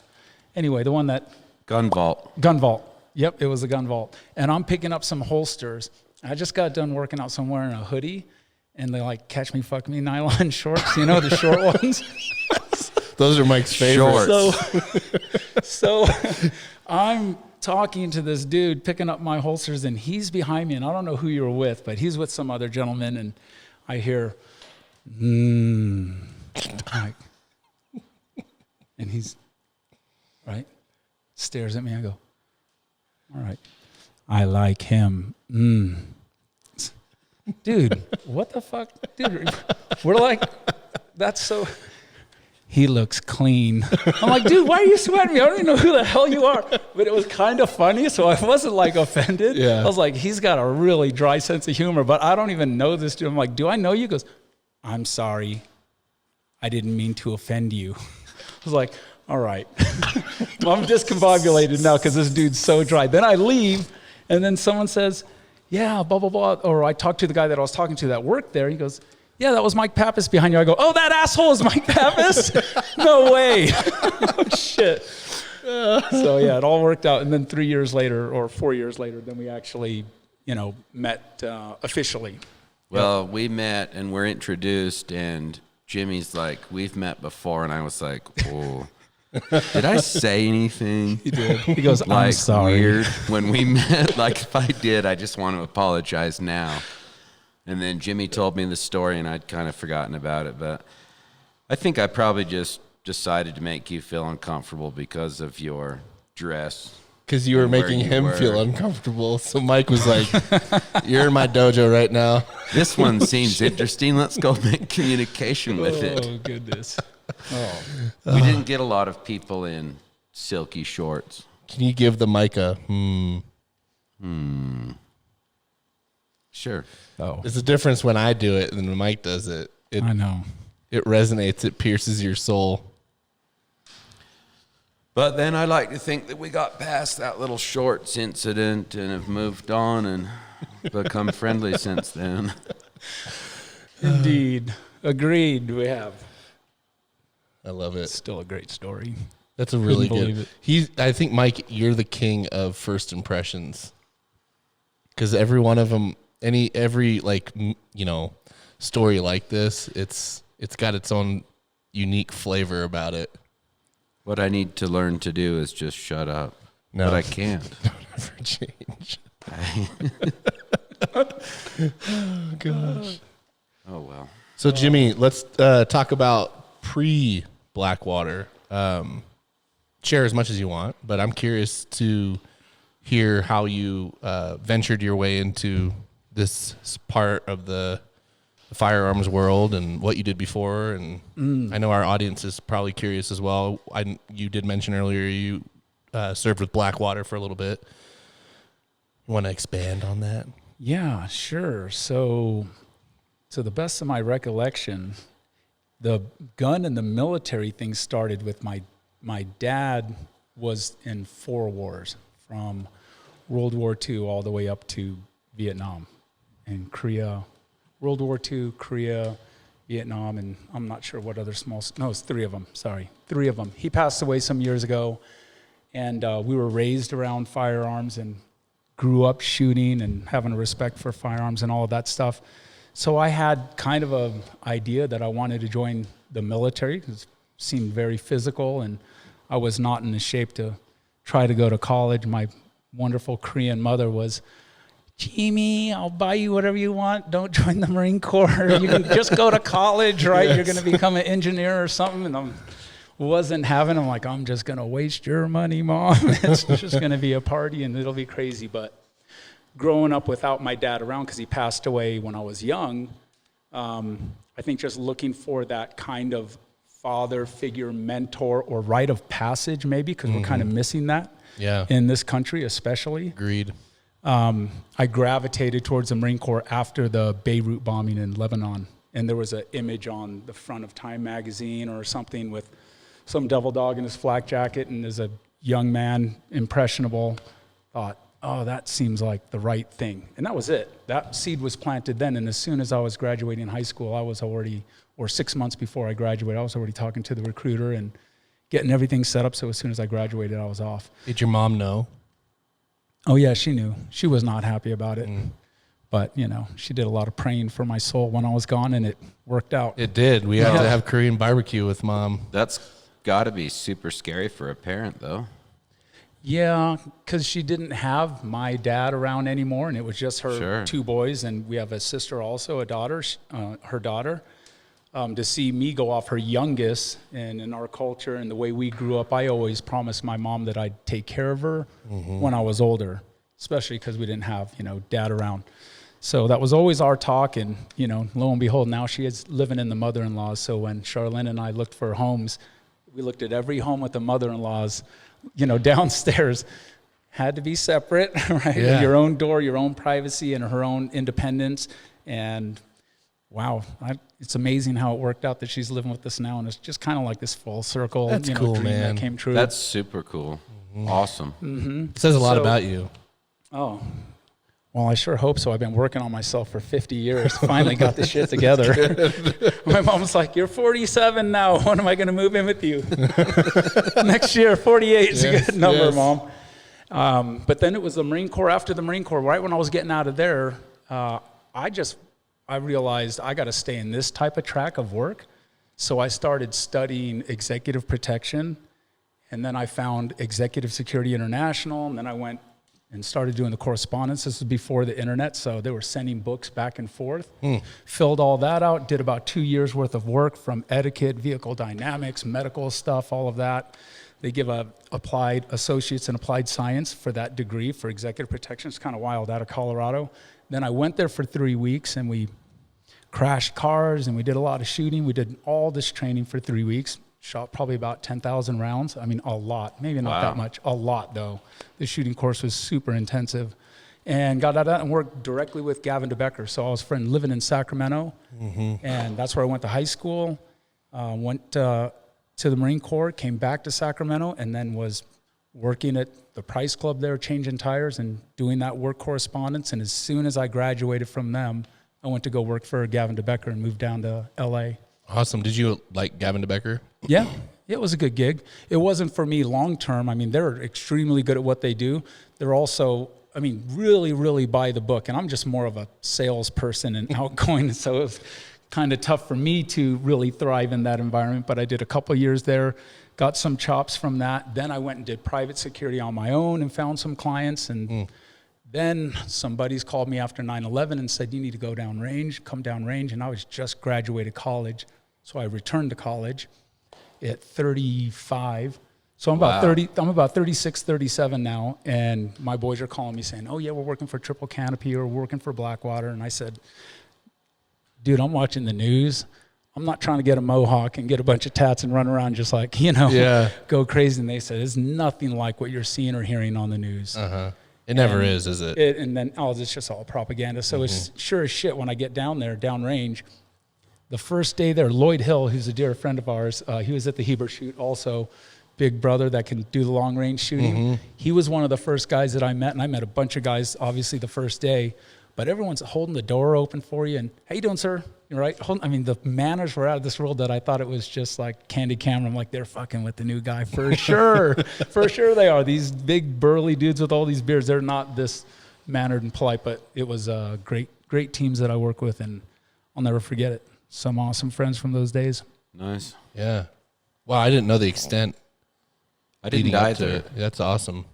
[SPEAKER 4] Anyway, the one that...
[SPEAKER 2] Gun vault.
[SPEAKER 4] Gun vault. Yep, it was a gun vault. And I'm picking up some holsters. I just got done working out somewhere in a hoodie, and they like catch me, fuck me, nylon shorts, the short ones.
[SPEAKER 3] Those are Mike's favorites.
[SPEAKER 4] So I'm talking to this dude, picking up my holsters, and he's behind me, and I don't know who you were with, but he's with some other gentleman, and I hear, like, and he's, right, stares at me. I go, all right, I like him. Dude, what the fuck? Dude, we're like, that's so... He looks clean. I'm like, dude, why are you sweating me? I don't even know who the hell you are. But it was kind of funny, so I wasn't like offended.
[SPEAKER 3] Yeah.
[SPEAKER 4] I was like, he's got a really dry sense of humor, but I don't even know this dude. I'm like, do I know you? He goes, I'm sorry. I didn't mean to offend you. I was like, all right. Well, I'm discombobulated now because this dude's so dry. Then I leave, and then someone says, yeah, blah, blah, blah. Or I talked to the guy that I was talking to that worked there. He goes, yeah, that was Mike Pappas behind you. I go, oh, that asshole is Mike Pappas? No way. Oh, shit. So, yeah, it all worked out. And then 3 years later or 4 years later, then we actually, met officially.
[SPEAKER 2] Well, we met and we're introduced, and Jimmy's like, we've met before. And I was like, whoa. Did I say anything?
[SPEAKER 4] He did. He goes,
[SPEAKER 2] like,
[SPEAKER 4] I'm sorry.
[SPEAKER 2] Weird when we met. Like, if I did, I just want to apologize now. And then Jimmy told me the story, and I'd kind of forgotten about it. But I think I probably just decided to make you feel uncomfortable because of your dress.
[SPEAKER 3] Because you were making him feel uncomfortable. So Mike was like, you're in my dojo right now.
[SPEAKER 2] This one seems interesting. Let's go make communication with it.
[SPEAKER 4] Oh, goodness. Oh.
[SPEAKER 2] We didn't get a lot of people in silky shorts.
[SPEAKER 3] Can you give the mic a
[SPEAKER 2] Sure.
[SPEAKER 4] Oh.
[SPEAKER 3] There's a difference when I do it and when Mike does it.
[SPEAKER 4] I know.
[SPEAKER 3] It resonates. It pierces your soul.
[SPEAKER 2] But then I like to think that we got past that little shorts incident and have moved on and become friendly since then.
[SPEAKER 4] Indeed. Agreed, we have.
[SPEAKER 3] I love it.
[SPEAKER 4] It's still a great story.
[SPEAKER 3] That's a really
[SPEAKER 4] believe
[SPEAKER 3] good.
[SPEAKER 4] it.
[SPEAKER 3] I think, Mike, you're the king of first impressions. Because every one of them, every story like this, it's got its own unique flavor about it.
[SPEAKER 2] What I need to learn to do is just shut up.
[SPEAKER 3] No.
[SPEAKER 2] But I can't.
[SPEAKER 3] Don't ever change. Oh, gosh.
[SPEAKER 2] Oh, well.
[SPEAKER 3] So, Jimmy, let's talk about pre-Blackwater. Share as much as you want, but I'm curious to hear how you ventured your way into this part of the firearms world and what you did before. And I know our audience is probably curious as well. You did mention earlier you served with Blackwater for a little bit. You want to expand on that?
[SPEAKER 4] Yeah, sure. So to the best of my recollection, the gun and the military thing started with my dad was in 4 wars, from World War II all the way up to Vietnam and Korea. World War II, Korea, Vietnam, and I'm not sure what other it's 3 of them, sorry. 3 of them. He passed away some years ago, and we were raised around firearms and grew up shooting and having a respect for firearms and all of that stuff. So I had kind of an idea that I wanted to join the military. It seemed very physical, and I was not in the shape to try to go to college. My wonderful Korean mother was, Jimmy, I'll buy you whatever you want. Don't join the Marine Corps. You can just go to college, right? Yes. You're going to become an engineer or something. And I wasn't having. I'm like, I'm just going to waste your money, Mom. It's just going to be a party and it'll be crazy. But growing up without my dad around, because he passed away when I was young, I think just looking for that kind of father figure, mentor, or rite of passage, maybe, because we're kind of missing that in this country, especially.
[SPEAKER 3] Agreed.
[SPEAKER 4] I gravitated towards the Marine Corps after the Beirut bombing in Lebanon. And there was an image on the front of Time magazine or something with some devil dog in his flak jacket. And as a young man, impressionable, thought, oh, that seems like the right thing. And that was it. That seed was planted then. And as soon as I was graduating high school, I was already, or 6 months before I graduated, I was already talking to the recruiter and getting everything set up. So as soon as I graduated, I was off.
[SPEAKER 3] Did your mom know?
[SPEAKER 4] Oh, yeah, she knew. She was not happy about it. But, she did a lot of praying for my soul when I was gone, and it worked out.
[SPEAKER 3] It did. We had to have Korean barbecue with Mom.
[SPEAKER 2] That's got to be super scary for a parent, though.
[SPEAKER 4] Yeah, because she didn't have my dad around anymore, and it was just her 2 boys, and we have a sister also, a daughter, her daughter. To see me go off, her youngest, and in our culture and the way we grew up, I always promised my mom that I'd take care of her when I was older, especially because we didn't have, dad around. So that was always our talk, and, lo and behold, now she is living in the mother-in-laws. So when Charlene and I looked for homes, we looked at every home with the mother-in-laws, downstairs. Had to be separate, right? Yeah. Your own door, your own privacy, and her own independence. And wow, it's amazing how it worked out that she's living with us now, and it's just kind of like this full circle.
[SPEAKER 3] That's cool,
[SPEAKER 4] dream
[SPEAKER 3] man.
[SPEAKER 4] That came true.
[SPEAKER 2] That's super cool. Awesome.
[SPEAKER 3] It says a lot about you.
[SPEAKER 4] Oh, well, I sure hope so. I've been working on myself for 50 years. Finally got this shit together. My mom's like, you're 47 now. When am I going to move in with you? Next year, 48 is a good number, Mom. But then it was the Marine Corps. After the Marine Corps, right when I was getting out of there, I realized I got to stay in this type of track of work. So I started studying executive protection, and then I found Executive Security International, and then I went and started doing the correspondence. This was before the internet, so they were sending books back and forth. Filled all that out, did about 2 years worth of work from etiquette, vehicle dynamics, medical stuff, all of that. They give applied associates in applied science for that degree for executive protection. It's kind of wild, out of Colorado. Then I went there for 3 weeks, and we crashed cars, and we did a lot of shooting. We did all this training for 3 weeks, shot probably about 10,000 rounds. I mean, a lot, maybe not that much, a lot though. The shooting course was super intensive, and got out of that and worked directly with Gavin DeBecker. So I was living in Sacramento, and that's where I went to high school, went to the Marine Corps, came back to Sacramento, and then was working at the Price Club there, changing tires and doing that work correspondence. And as soon as I graduated from them, I went to go work for Gavin DeBecker and moved down to LA.
[SPEAKER 3] Awesome. Did you like Gavin DeBecker?
[SPEAKER 4] Yeah, It was a good gig. It wasn't for me long term. I mean, they're extremely good at what they do. They're also, I mean, really, really by the book. And I'm just more of a salesperson and outgoing. So it was kind of tough for me to really thrive in that environment. But I did a couple of years there, got some chops from that. Then I went and did private security on my own and found some clients. And then some buddies called me after 9/11 and said, you need to go downrange, come downrange. And I was just graduated college. So I returned to college at 35. So I'm about 30, I'm about 36, 37 now. And my boys are calling me saying, oh yeah, we're working for Triple Canopy or we're working for Blackwater. And I said, dude, I'm watching the news. I'm not trying to get a mohawk and get a bunch of tats and run around just like, go crazy. And they said, it's nothing like what you're seeing or hearing on the news.
[SPEAKER 3] It never is it?
[SPEAKER 4] And then, it's just all propaganda. So it's sure as shit when I get down there, downrange. The first day there, Lloyd Hill, who's a dear friend of ours, he was at the Hebert shoot also, big brother that can do the long range shooting. He was one of the first guys that I met, and I met a bunch of guys, obviously, the first day. But everyone's holding the door open for you, and how you doing, sir? You're right. I mean, the manners were out of this world that I thought it was just like Candy Camera. I'm like, they're fucking with the new guy for sure. For sure they are. These big burly dudes with all these beards, they're not this mannered and polite, but it was great teams that I work with, and I'll never forget it. Some awesome friends from those days.
[SPEAKER 2] Nice.
[SPEAKER 3] Yeah. Wow, I didn't know the extent.
[SPEAKER 2] I didn't either.
[SPEAKER 3] That's awesome.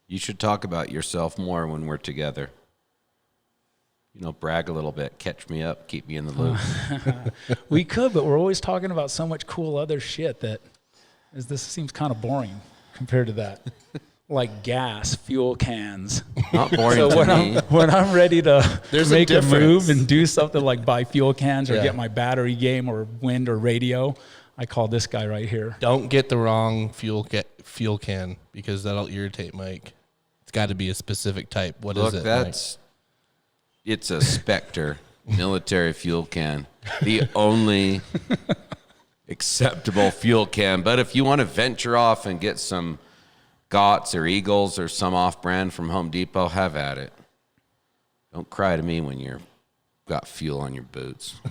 [SPEAKER 2] You should talk about yourself more when we're together. Brag a little bit, catch me up, keep me in the loop.
[SPEAKER 4] We could, but we're always talking about so much cool other shit that this seems kind of boring compared to that. Like gas, fuel cans.
[SPEAKER 2] Not boring to me.
[SPEAKER 4] When I'm ready to make a move and do something like buy fuel cans or get my battery game or wind or radio, I call this guy right here.
[SPEAKER 3] Don't get the wrong fuel can because that'll irritate Mike. It's got to be a specific type. What is it, Mike?
[SPEAKER 2] It's a Spectre military fuel can. The only acceptable fuel can. But if you want to venture off and get some Gotts or Eagles or some off-brand from Home Depot, have at it. Don't cry to me when you've got fuel on your boots.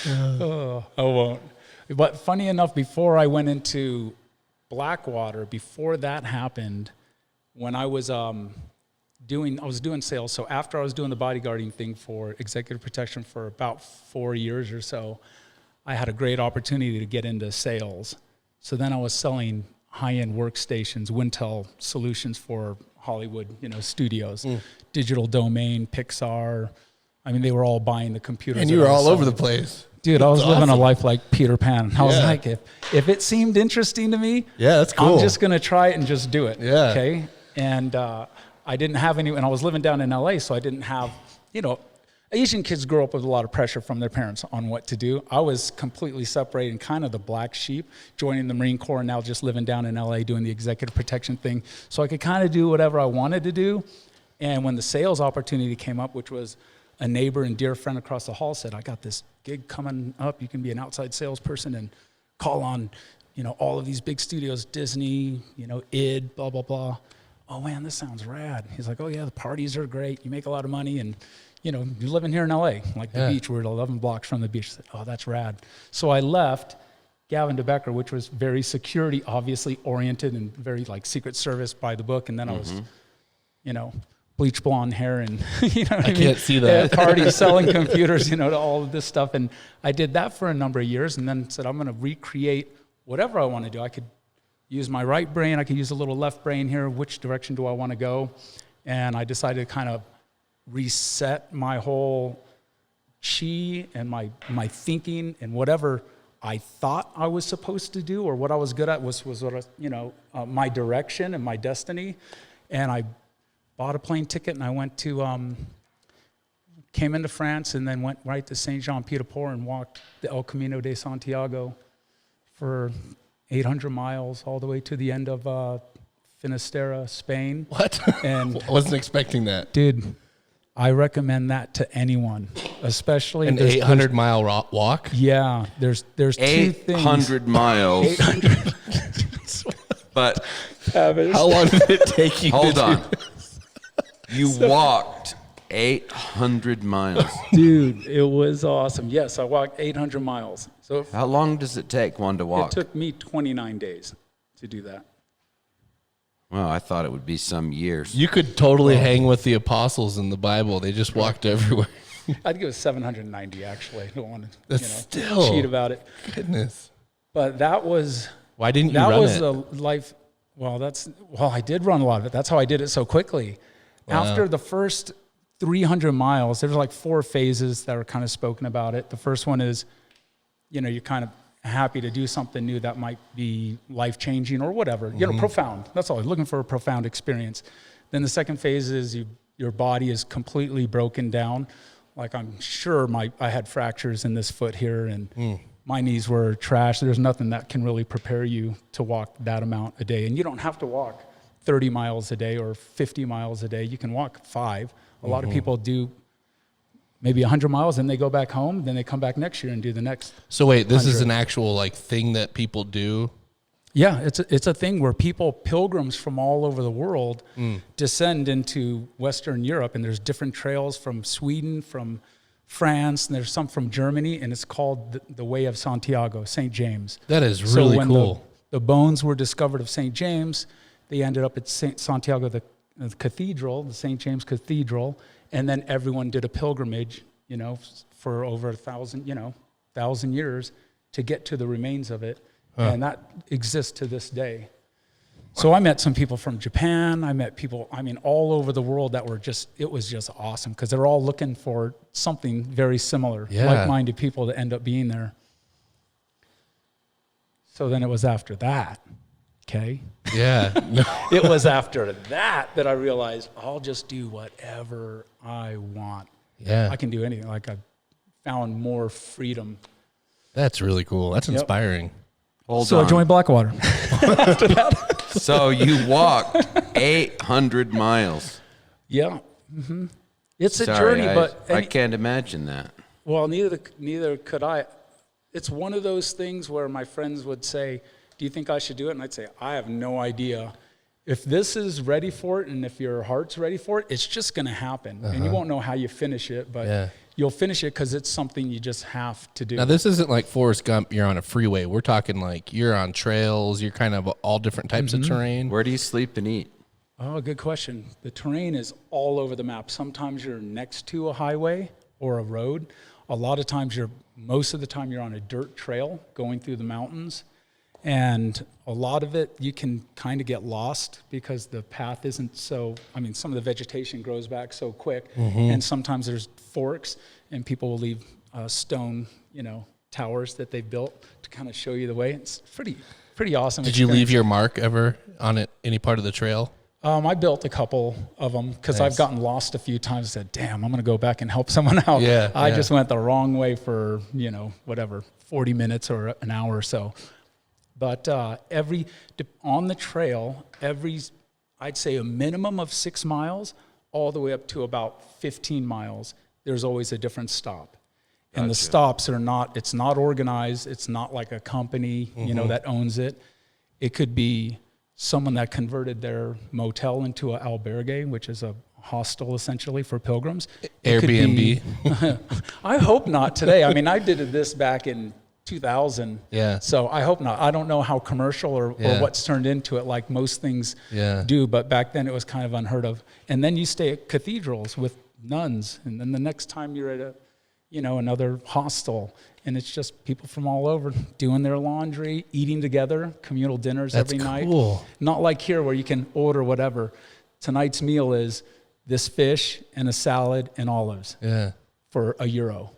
[SPEAKER 4] I won't. But funny enough, before I went into Blackwater, before that happened, when I was doing sales. So after I was doing the bodyguarding thing for executive protection for about 4 years or so, I had a great opportunity to get into sales. So then I was selling high-end workstations, Wintel solutions for Hollywood, studios, Digital Domain, Pixar. I mean, they were all buying the computers.
[SPEAKER 3] And you were all over the place.
[SPEAKER 4] Dude, I was living a life like Peter Pan. I was like, if it seemed interesting to me,
[SPEAKER 3] that's cool.
[SPEAKER 4] I'm just going to try it and just do it.
[SPEAKER 3] Yeah.
[SPEAKER 4] Okay. And I didn't have and I was living down in LA, so I didn't have, Asian kids grow up with a lot of pressure from their parents on what to do. I was completely separated and kind of the black sheep, joining the Marine Corps and now just living down in LA doing the executive protection thing. So I could kind of do whatever I wanted to do. And when the sales opportunity came up, which was a neighbor and dear friend across the hall said, I got this gig coming up. You can be an outside salesperson and call on, all of these big studios, Disney, ID, blah, blah, blah. Oh man, this sounds rad. He's like, oh yeah, the parties are great. You make a lot of money and you're living here in LA, like the beach. We're 11 blocks from the beach. I said, oh, that's rad. So I left Gavin DeBecker, which was very security, obviously oriented and very like Secret Service by the book. And then I was, bleach blonde hair and,
[SPEAKER 3] I can't see that.
[SPEAKER 4] Parties, selling computers, all of this stuff. And I did that for a number of years and then said, I'm going to recreate whatever I want to do. I could use my right brain. I could use a little left brain here. Which direction do I want to go? And I decided to kind of reset my whole chi and my thinking and whatever I thought I was supposed to do or what I was good at was what my direction and my destiny. And I bought a plane ticket and I went to came into France and then went right to Saint Jean Pied de Port and walked the El Camino de Santiago for 800 miles all the way to the end of Finisterre, Spain.
[SPEAKER 3] What?
[SPEAKER 4] And
[SPEAKER 3] I wasn't expecting that,
[SPEAKER 4] dude. I recommend that to anyone, especially
[SPEAKER 3] an 800-mile walk.
[SPEAKER 4] Yeah, there's 2 things.
[SPEAKER 2] 800 miles.
[SPEAKER 4] 800.
[SPEAKER 2] But
[SPEAKER 3] how long did it take you?
[SPEAKER 2] Hold on. You walked 800 miles.
[SPEAKER 4] Dude, it was awesome. Yes, I walked 800 miles. So
[SPEAKER 2] How long does it take one to
[SPEAKER 4] it
[SPEAKER 2] walk?
[SPEAKER 4] took me 29 days to do that.
[SPEAKER 2] Well, I thought it would be some years.
[SPEAKER 3] You could totally hang with the apostles in the Bible. They just walked everywhere.
[SPEAKER 4] I think it was 790 actually. I don't want to
[SPEAKER 3] That's still
[SPEAKER 4] cheat about it.
[SPEAKER 3] Goodness.
[SPEAKER 4] But that was
[SPEAKER 3] Why didn't you
[SPEAKER 4] that
[SPEAKER 3] run
[SPEAKER 4] was
[SPEAKER 3] it?
[SPEAKER 4] a life. Well, I did run a lot of it. That's how I did it so quickly.
[SPEAKER 3] Wow.
[SPEAKER 4] After the first 300 miles, there's like 4 phases that are kind of spoken about it. The first one is, you're kind of happy to do something new that might be life-changing or whatever, profound. That's all. You're looking for a profound experience. Then the second phase is your body is completely broken down. Like I'm sure I had fractures in this foot here and my knees were trash. There's nothing that can really prepare you to walk that amount a day. And you don't have to walk 30 miles a day or 50 miles a day. You can walk 5. A lot of people do maybe 100 miles, and they go back home, then they come back next year and do the next.
[SPEAKER 3] So wait, this is
[SPEAKER 4] 100.
[SPEAKER 3] an actual like thing that people do?
[SPEAKER 4] Yeah, it's a thing where pilgrims from all over the world descend into Western Europe, and there's different trails from Sweden, from France, and there's some from Germany, and it's called the Way of Santiago, St. James.
[SPEAKER 3] That is really
[SPEAKER 4] so when
[SPEAKER 3] cool.
[SPEAKER 4] The bones were discovered of St. James, they ended up at Santiago, the cathedral, the St. James Cathedral, and then everyone did a pilgrimage, for over 1,000 years to get to the remains of it. And that exists to this day. So I met some people from Japan. I met people, all over the world that it was just awesome because they're all looking for something very similar, like-minded people to end up being there. So then it was after that, okay?
[SPEAKER 3] Yeah.
[SPEAKER 4] It was after that I realized I'll just do whatever I want.
[SPEAKER 3] Yeah.
[SPEAKER 4] I can do anything. Like I found more freedom.
[SPEAKER 3] That's really cool. That's inspiring.
[SPEAKER 2] Hold
[SPEAKER 4] So
[SPEAKER 2] on.
[SPEAKER 4] I joined Blackwater.
[SPEAKER 2] So you walked 800 miles.
[SPEAKER 4] Yeah. Mm-hmm. It's a
[SPEAKER 2] Sorry,
[SPEAKER 4] journey, but
[SPEAKER 2] I can't imagine that.
[SPEAKER 4] well, neither could I. It's one of those things where my friends would say, "Do you think I should do it?" And I'd say, "I have no idea. If this is ready for it, and if your heart's ready for it, it's just going to happen. And you won't know how you finish it, but you'll finish it because it's something you just have to do."
[SPEAKER 3] Now, this isn't like Forrest Gump, you're on a freeway. We're talking like you're on trails, you're kind of all different types of terrain.
[SPEAKER 2] Where do you sleep and eat?
[SPEAKER 4] Oh, good question. The terrain is all over the map. Sometimes you're next to a highway or a road. A lot of times most of the time you're on a dirt trail going through the mountains. And a lot of it, you can kind of get lost because the path isn't some of the vegetation grows back so quick. And sometimes there's forks and people will leave stone, towers that they've built to kind of show you the way. It's pretty awesome.
[SPEAKER 3] Did you leave your mark ever on it, any part of the trail?
[SPEAKER 4] I built a couple of them because
[SPEAKER 3] Nice.
[SPEAKER 4] I've gotten lost a few times. Said, "Damn, I'm going to go back and help someone out." I just went the wrong way for 40 minutes or an hour or so. But on the trail, I'd say a minimum of 6 miles, all the way up to about 15 miles. There's always a different stop, and the stops it's not organized. It's not like a company, that owns it. It could be someone that converted their motel into an albergue, which is a hostel essentially for pilgrims.
[SPEAKER 3] Airbnb?
[SPEAKER 4] I hope not today. I did this back in 2000.
[SPEAKER 3] Yeah.
[SPEAKER 4] So I hope not. I don't know how commercial or what's turned into it like most things do, but back then it was kind of unheard of. And then you stay at cathedrals with nuns, and then the next time you're at another hostel, and it's just people from all over doing their laundry, eating together, communal dinners every night.
[SPEAKER 3] Cool.
[SPEAKER 4] Not like here where you can order whatever. Tonight's meal is this fish and a salad and olives for €1.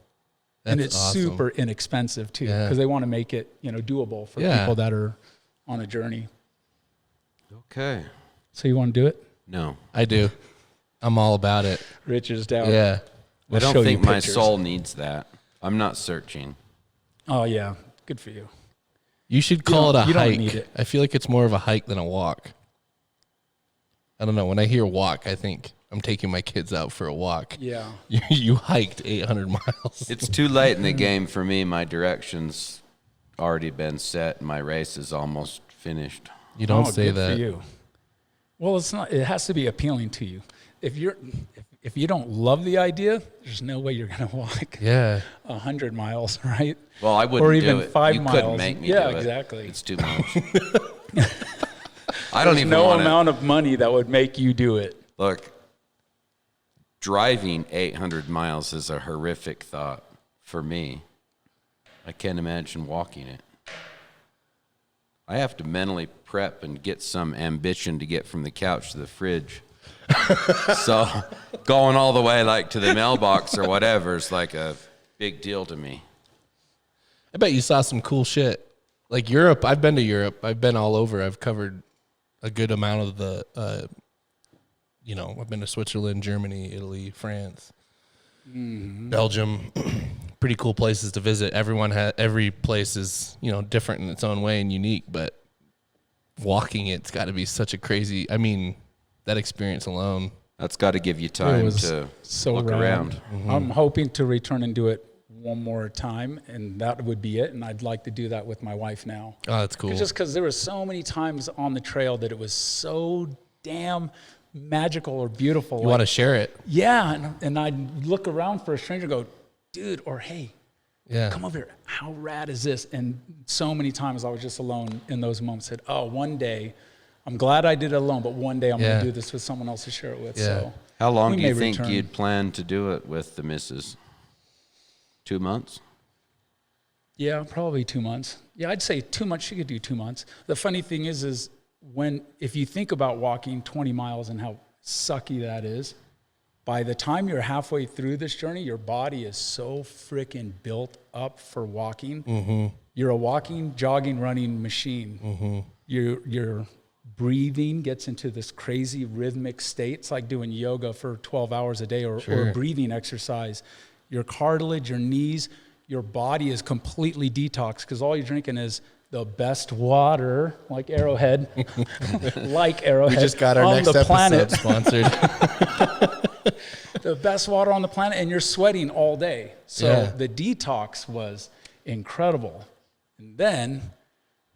[SPEAKER 4] And it's
[SPEAKER 3] awesome.
[SPEAKER 4] super inexpensive too, because they want to make it, doable for people that are on a journey.
[SPEAKER 2] Okay.
[SPEAKER 4] So you want to do it?
[SPEAKER 2] No.
[SPEAKER 3] I do. I'm all about it.
[SPEAKER 4] Rich is down.
[SPEAKER 3] Yeah.
[SPEAKER 2] I don't
[SPEAKER 4] show you
[SPEAKER 2] think my
[SPEAKER 4] pictures.
[SPEAKER 2] soul needs that. I'm not searching.
[SPEAKER 4] Oh yeah, good for you.
[SPEAKER 3] You should call it a
[SPEAKER 4] you don't
[SPEAKER 3] hike.
[SPEAKER 4] need it.
[SPEAKER 3] I feel like it's more of a hike than a walk. I don't know. When I hear walk, I think I'm taking my kids out for a walk.
[SPEAKER 4] Yeah.
[SPEAKER 3] You hiked 800 miles.
[SPEAKER 2] It's too late in the game for me. My direction's already been set. My race is almost finished.
[SPEAKER 3] You don't say
[SPEAKER 4] good
[SPEAKER 3] that.
[SPEAKER 4] For you. Well, it's not. It has to be appealing to you. If if you don't love the idea, there's no way you're going to walk 100 miles, right?
[SPEAKER 2] Well, I wouldn't
[SPEAKER 4] or even
[SPEAKER 2] do it.
[SPEAKER 4] 5
[SPEAKER 2] you
[SPEAKER 4] miles.
[SPEAKER 2] Couldn't make me do it.
[SPEAKER 4] Exactly.
[SPEAKER 2] It's too much. I don't even
[SPEAKER 4] no
[SPEAKER 2] want
[SPEAKER 4] amount of money that would make you do it.
[SPEAKER 2] Look, driving 800 miles is a horrific thought for me. I can't imagine walking it. I have to mentally prep and get some ambition to get from the couch to the fridge. So going all the way like to the mailbox or whatever is like a big deal to me.
[SPEAKER 3] I bet you saw some cool shit. Like Europe, I've been to Europe. I've been all over. I've covered a good amount of the, I've been to Switzerland, Germany, Italy, France, Belgium. Pretty cool places to visit. Every place is, different in its own way and unique, but walking it's got to be such a crazy, that experience alone.
[SPEAKER 2] That's got to give you time to look around.
[SPEAKER 4] Mm-hmm. I'm hoping to return and do it one more time, and that would be it. And I'd like to do that with my wife now.
[SPEAKER 3] Oh, that's cool.
[SPEAKER 4] Just because there were so many times on the trail that it was so damn magical or beautiful.
[SPEAKER 3] You want to share it.
[SPEAKER 4] Yeah, and I'd look around for a stranger and go, dude, or hey, come over here. How rad is this? And so many times I was just alone in those moments. Said, oh, one day, I'm glad I did it alone, but one day I'm going to do this with someone else to share it with. So
[SPEAKER 2] how long do you think you'd plan to do it with the missus? 2 months?
[SPEAKER 4] Yeah, probably 2 months. Yeah, I'd say 2 months. She could do 2 months. The funny thing is if you think about walking 20 miles and how sucky that is, by the time you're halfway through this journey, your body is so freaking built up for walking. Mm-hmm. You're a walking, jogging, running machine. Mm-hmm. Your breathing gets into this crazy rhythmic state. It's like doing yoga for 12 hours a day or a breathing exercise. Your cartilage, your knees, your body is completely detoxed because all you're drinking is the best water, like Arrowhead,
[SPEAKER 3] We just got our next episode sponsored.
[SPEAKER 4] The best water on the planet, and you're sweating all day. So the detox was incredible. And then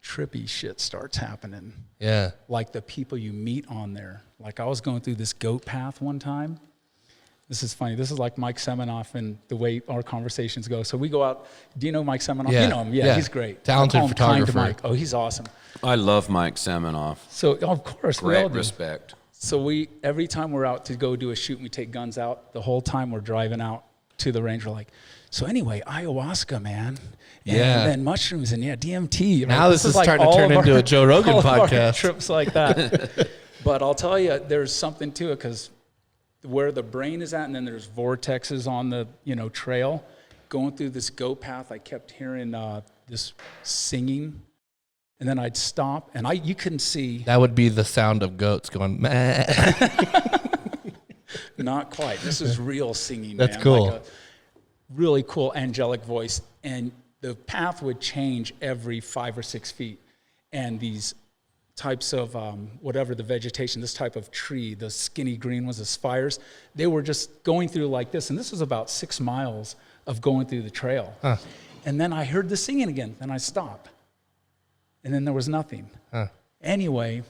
[SPEAKER 4] trippy shit starts happening.
[SPEAKER 3] Yeah.
[SPEAKER 4] Like the people you meet on there. Like I was going through this goat path one time. This is funny. This is like Mike Seminoff and the way our conversations go. So we go out. Do you know Mike Seminoff?
[SPEAKER 3] Yeah.
[SPEAKER 4] You know him. Yeah, he's great.
[SPEAKER 3] Talented photographer.
[SPEAKER 4] Mike. Oh, he's awesome.
[SPEAKER 2] I love Mike Seminoff.
[SPEAKER 4] So, of course, we all
[SPEAKER 2] Great
[SPEAKER 4] do.
[SPEAKER 2] respect.
[SPEAKER 4] So every time we're out to go do a shoot and we take guns out, the whole time we're driving out to the range, we're like, so anyway, ayahuasca, man. And then mushrooms and DMT.
[SPEAKER 3] Now
[SPEAKER 4] right?
[SPEAKER 3] this is starting to turn into a Joe Rogan podcast.
[SPEAKER 4] Trips like that. But I'll tell you, there's something to it because where the brain is at, and then there's vortexes on the trail. Going through this goat path, I kept hearing this singing, and then I'd stop, and you couldn't see.
[SPEAKER 3] That would be the sound of goats going. Meh.
[SPEAKER 4] Not quite. This is real singing.
[SPEAKER 3] That's
[SPEAKER 4] man.
[SPEAKER 3] cool.
[SPEAKER 4] Like a really cool angelic voice, and the path would change every 5 or 6 feet, and these types of whatever the vegetation, this type of tree, the skinny green ones, the spires, they were just going through like this. And this was about 6 miles of going through the trail. Huh. And then I heard the singing again. Then I stopped. And then there was nothing. Huh. Anyway,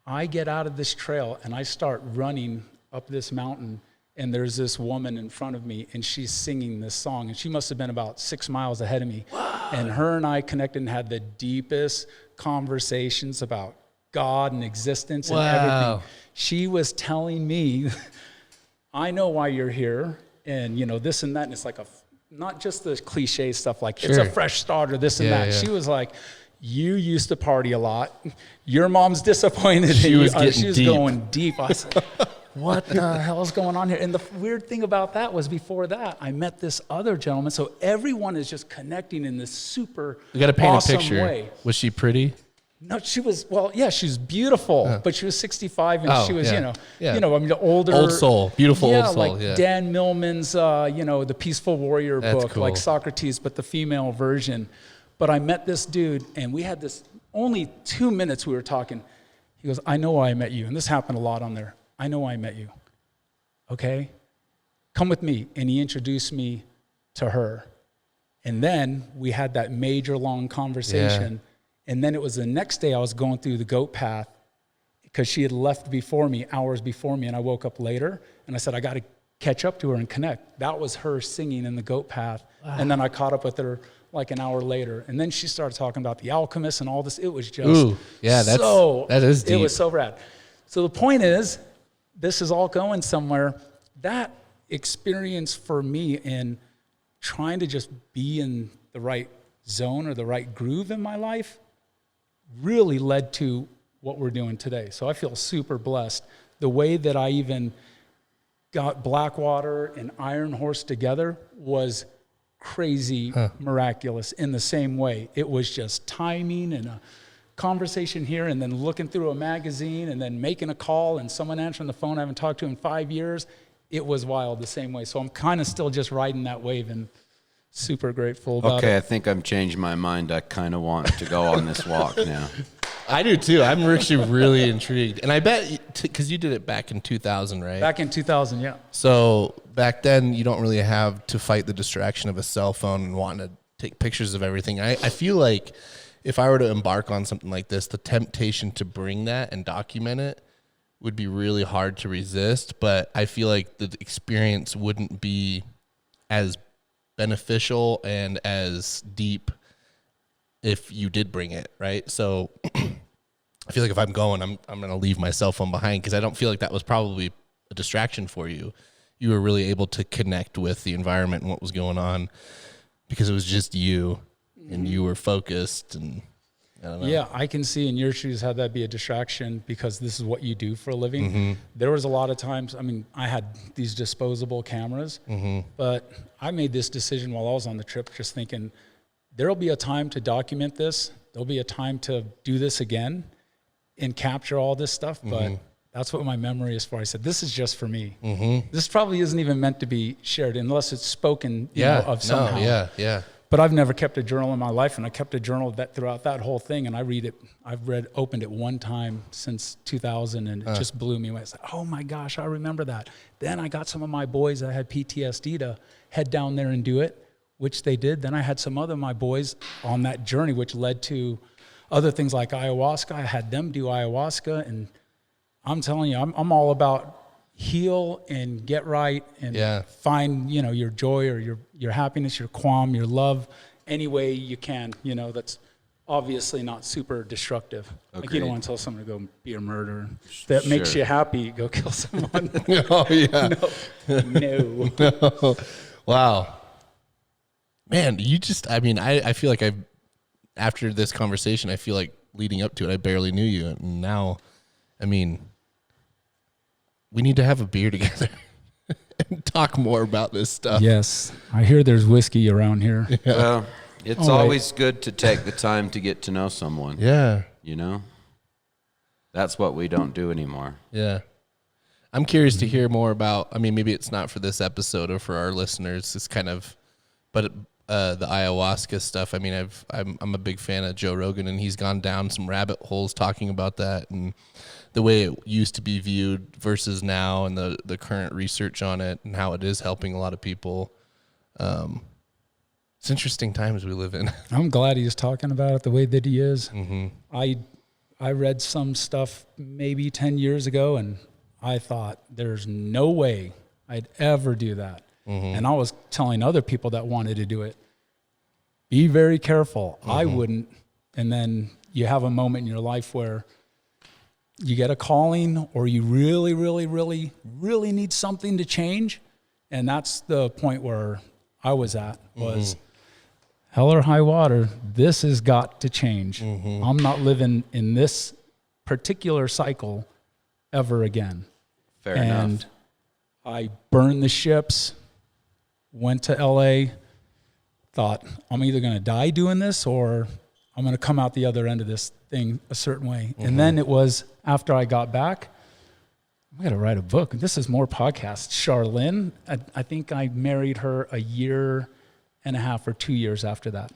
[SPEAKER 4] I get out of this trail and I start running up this mountain. And there's this woman in front of me, and she's singing this song. And she must have been about 6 miles ahead of me. Wow. And her and I connected and had the deepest conversations about God and existence and everything. She was telling me, I know why you're here, and this and that. And it's like not just the cliche stuff like it's a fresh start or this and that. Yeah. She was like, you used to party a lot. Your mom's disappointed.
[SPEAKER 3] She was
[SPEAKER 4] going deep. I was like, what the hell is going on here? And the weird thing about that was before that, I met this other gentleman. So everyone is just connecting in this super
[SPEAKER 3] you got to paint
[SPEAKER 4] awesome
[SPEAKER 3] a picture.
[SPEAKER 4] way.
[SPEAKER 3] Was she pretty?
[SPEAKER 4] No, she was, she's beautiful, but she was 65 and she was, the older.
[SPEAKER 3] Old soul, beautiful old soul.
[SPEAKER 4] Like Dan Millman's, the Peaceful Warrior book,
[SPEAKER 3] cool.
[SPEAKER 4] like Socrates, but the female version. But I met this dude and we had this, only 2 minutes we were talking. He goes, I know why I met you. And this happened a lot on there. I know why I met you. Okay? Come with me. And he introduced me to her. And then we had that major long conversation. Yeah. And then it was the next day I was going through the goat path. because she had left before me, hours before me, and I woke up later, and I said, I got to catch up to her and connect. That was her singing in the goat path. Wow. And then I caught up with her like an hour later. And then she started talking about the alchemist and all this. It was just
[SPEAKER 3] that is deep.
[SPEAKER 4] It was so rad. So the point is, this is all going somewhere. That experience for me in trying to just be in the right zone or the right groove in my life really led to what we're doing today. So I feel super blessed. The way that I even got Blackwater and IronHorse together was crazy, miraculous in the same way. It was just timing and a conversation here and then looking through a magazine and then making a call and someone answering the phone I haven't talked to in 5 years. It was wild the same way. So I'm kind of still just riding that wave and super grateful about it.
[SPEAKER 2] Okay, I think I'm changing my mind. I kind of want to go on this walk now.
[SPEAKER 3] I do too. I'm actually really intrigued. And I bet, because you did it back in 2000, right?
[SPEAKER 4] Back in 2000, yeah.
[SPEAKER 3] So back then, you don't really have to fight the distraction of a cell phone and wanting to take pictures of everything. I feel like if I were to embark on something like this, the temptation to bring that and document it would be really hard to resist. But I feel like the experience wouldn't be as beneficial and as deep if you did bring it, right? So I feel like if I'm going, I'm going to leave my cell phone behind, because I don't feel like that was probably a distraction for you. You were really able to connect with the environment and what was going on because it was just you and you were focused. And I don't know.
[SPEAKER 4] Yeah, I can see in your shoes how that'd be a distraction because this is what you do for a living. There was a lot of times, I mean, I had these disposable cameras, but I made this decision while I was on the trip just thinking, there'll be a time to document this. There'll be a time to do this again and capture all this stuff. But that's what my memory is for. I said, this is just for me. This probably isn't even meant to be shared unless it's spoken you know, of somehow. But I've never kept a journal in my life, and I kept a journal that throughout that whole thing. And I read it. I've opened it one time since 2000, and it just blew me away. I said, oh my gosh, I remember that. Then I got some of my boys that had PTSD to head down there and do it, which they did. Then I had some other of my boys on that journey, which led to other things like ayahuasca. I had them do ayahuasca, and I'm telling you, I'm all about heal and get right and find, you know, your joy or your happiness, your qualm, your love, any way you can, you know, that's obviously not super destructive.
[SPEAKER 2] Agreed.
[SPEAKER 4] Like you don't want to tell someone to go be a murderer. That makes you happy, go kill someone.
[SPEAKER 3] Oh, yeah.
[SPEAKER 4] No.
[SPEAKER 3] Wow. Man, you just, I mean, I feel like after this conversation, I feel like leading up to it, I barely knew you. And now, I mean, we need to have a beer together and talk more about this stuff.
[SPEAKER 4] Yes. I hear there's whiskey around here.
[SPEAKER 3] Yeah.
[SPEAKER 2] Well, it's always good to take the time to get to know someone.
[SPEAKER 3] Yeah.
[SPEAKER 2] You know? That's what we don't do anymore.
[SPEAKER 3] Yeah. I'm curious to hear more about, I mean, maybe it's not for this episode or for our listeners. It's kind of, but the ayahuasca stuff, I mean, I'm a big fan of Joe Rogan, and he's gone down some rabbit holes talking about that and the way it used to be viewed versus now, and the current research on it and how it is helping a lot of people. It's interesting times we live in.
[SPEAKER 4] I'm glad he's talking about it the way that he is. I read some stuff maybe 10 years ago, and I thought there's no way I'd ever do that. And I was telling other people that wanted to do it, be very careful. I wouldn't. And then you have a moment in your life where you get a calling, or you really, really, really, really need something to change. And that's the point where I was at, was hell or high water, this has got to change. I'm not living in this particular cycle ever again.
[SPEAKER 2] Fair enough.
[SPEAKER 4] And I burned the ships, went to LA, thought I'm either going to die doing this or I'm going to come out the other end of this thing a certain way. And then it was after I got back, I got to write a book. This is more podcasts. Charlene, I think I married her a year and a half or 2 years after that.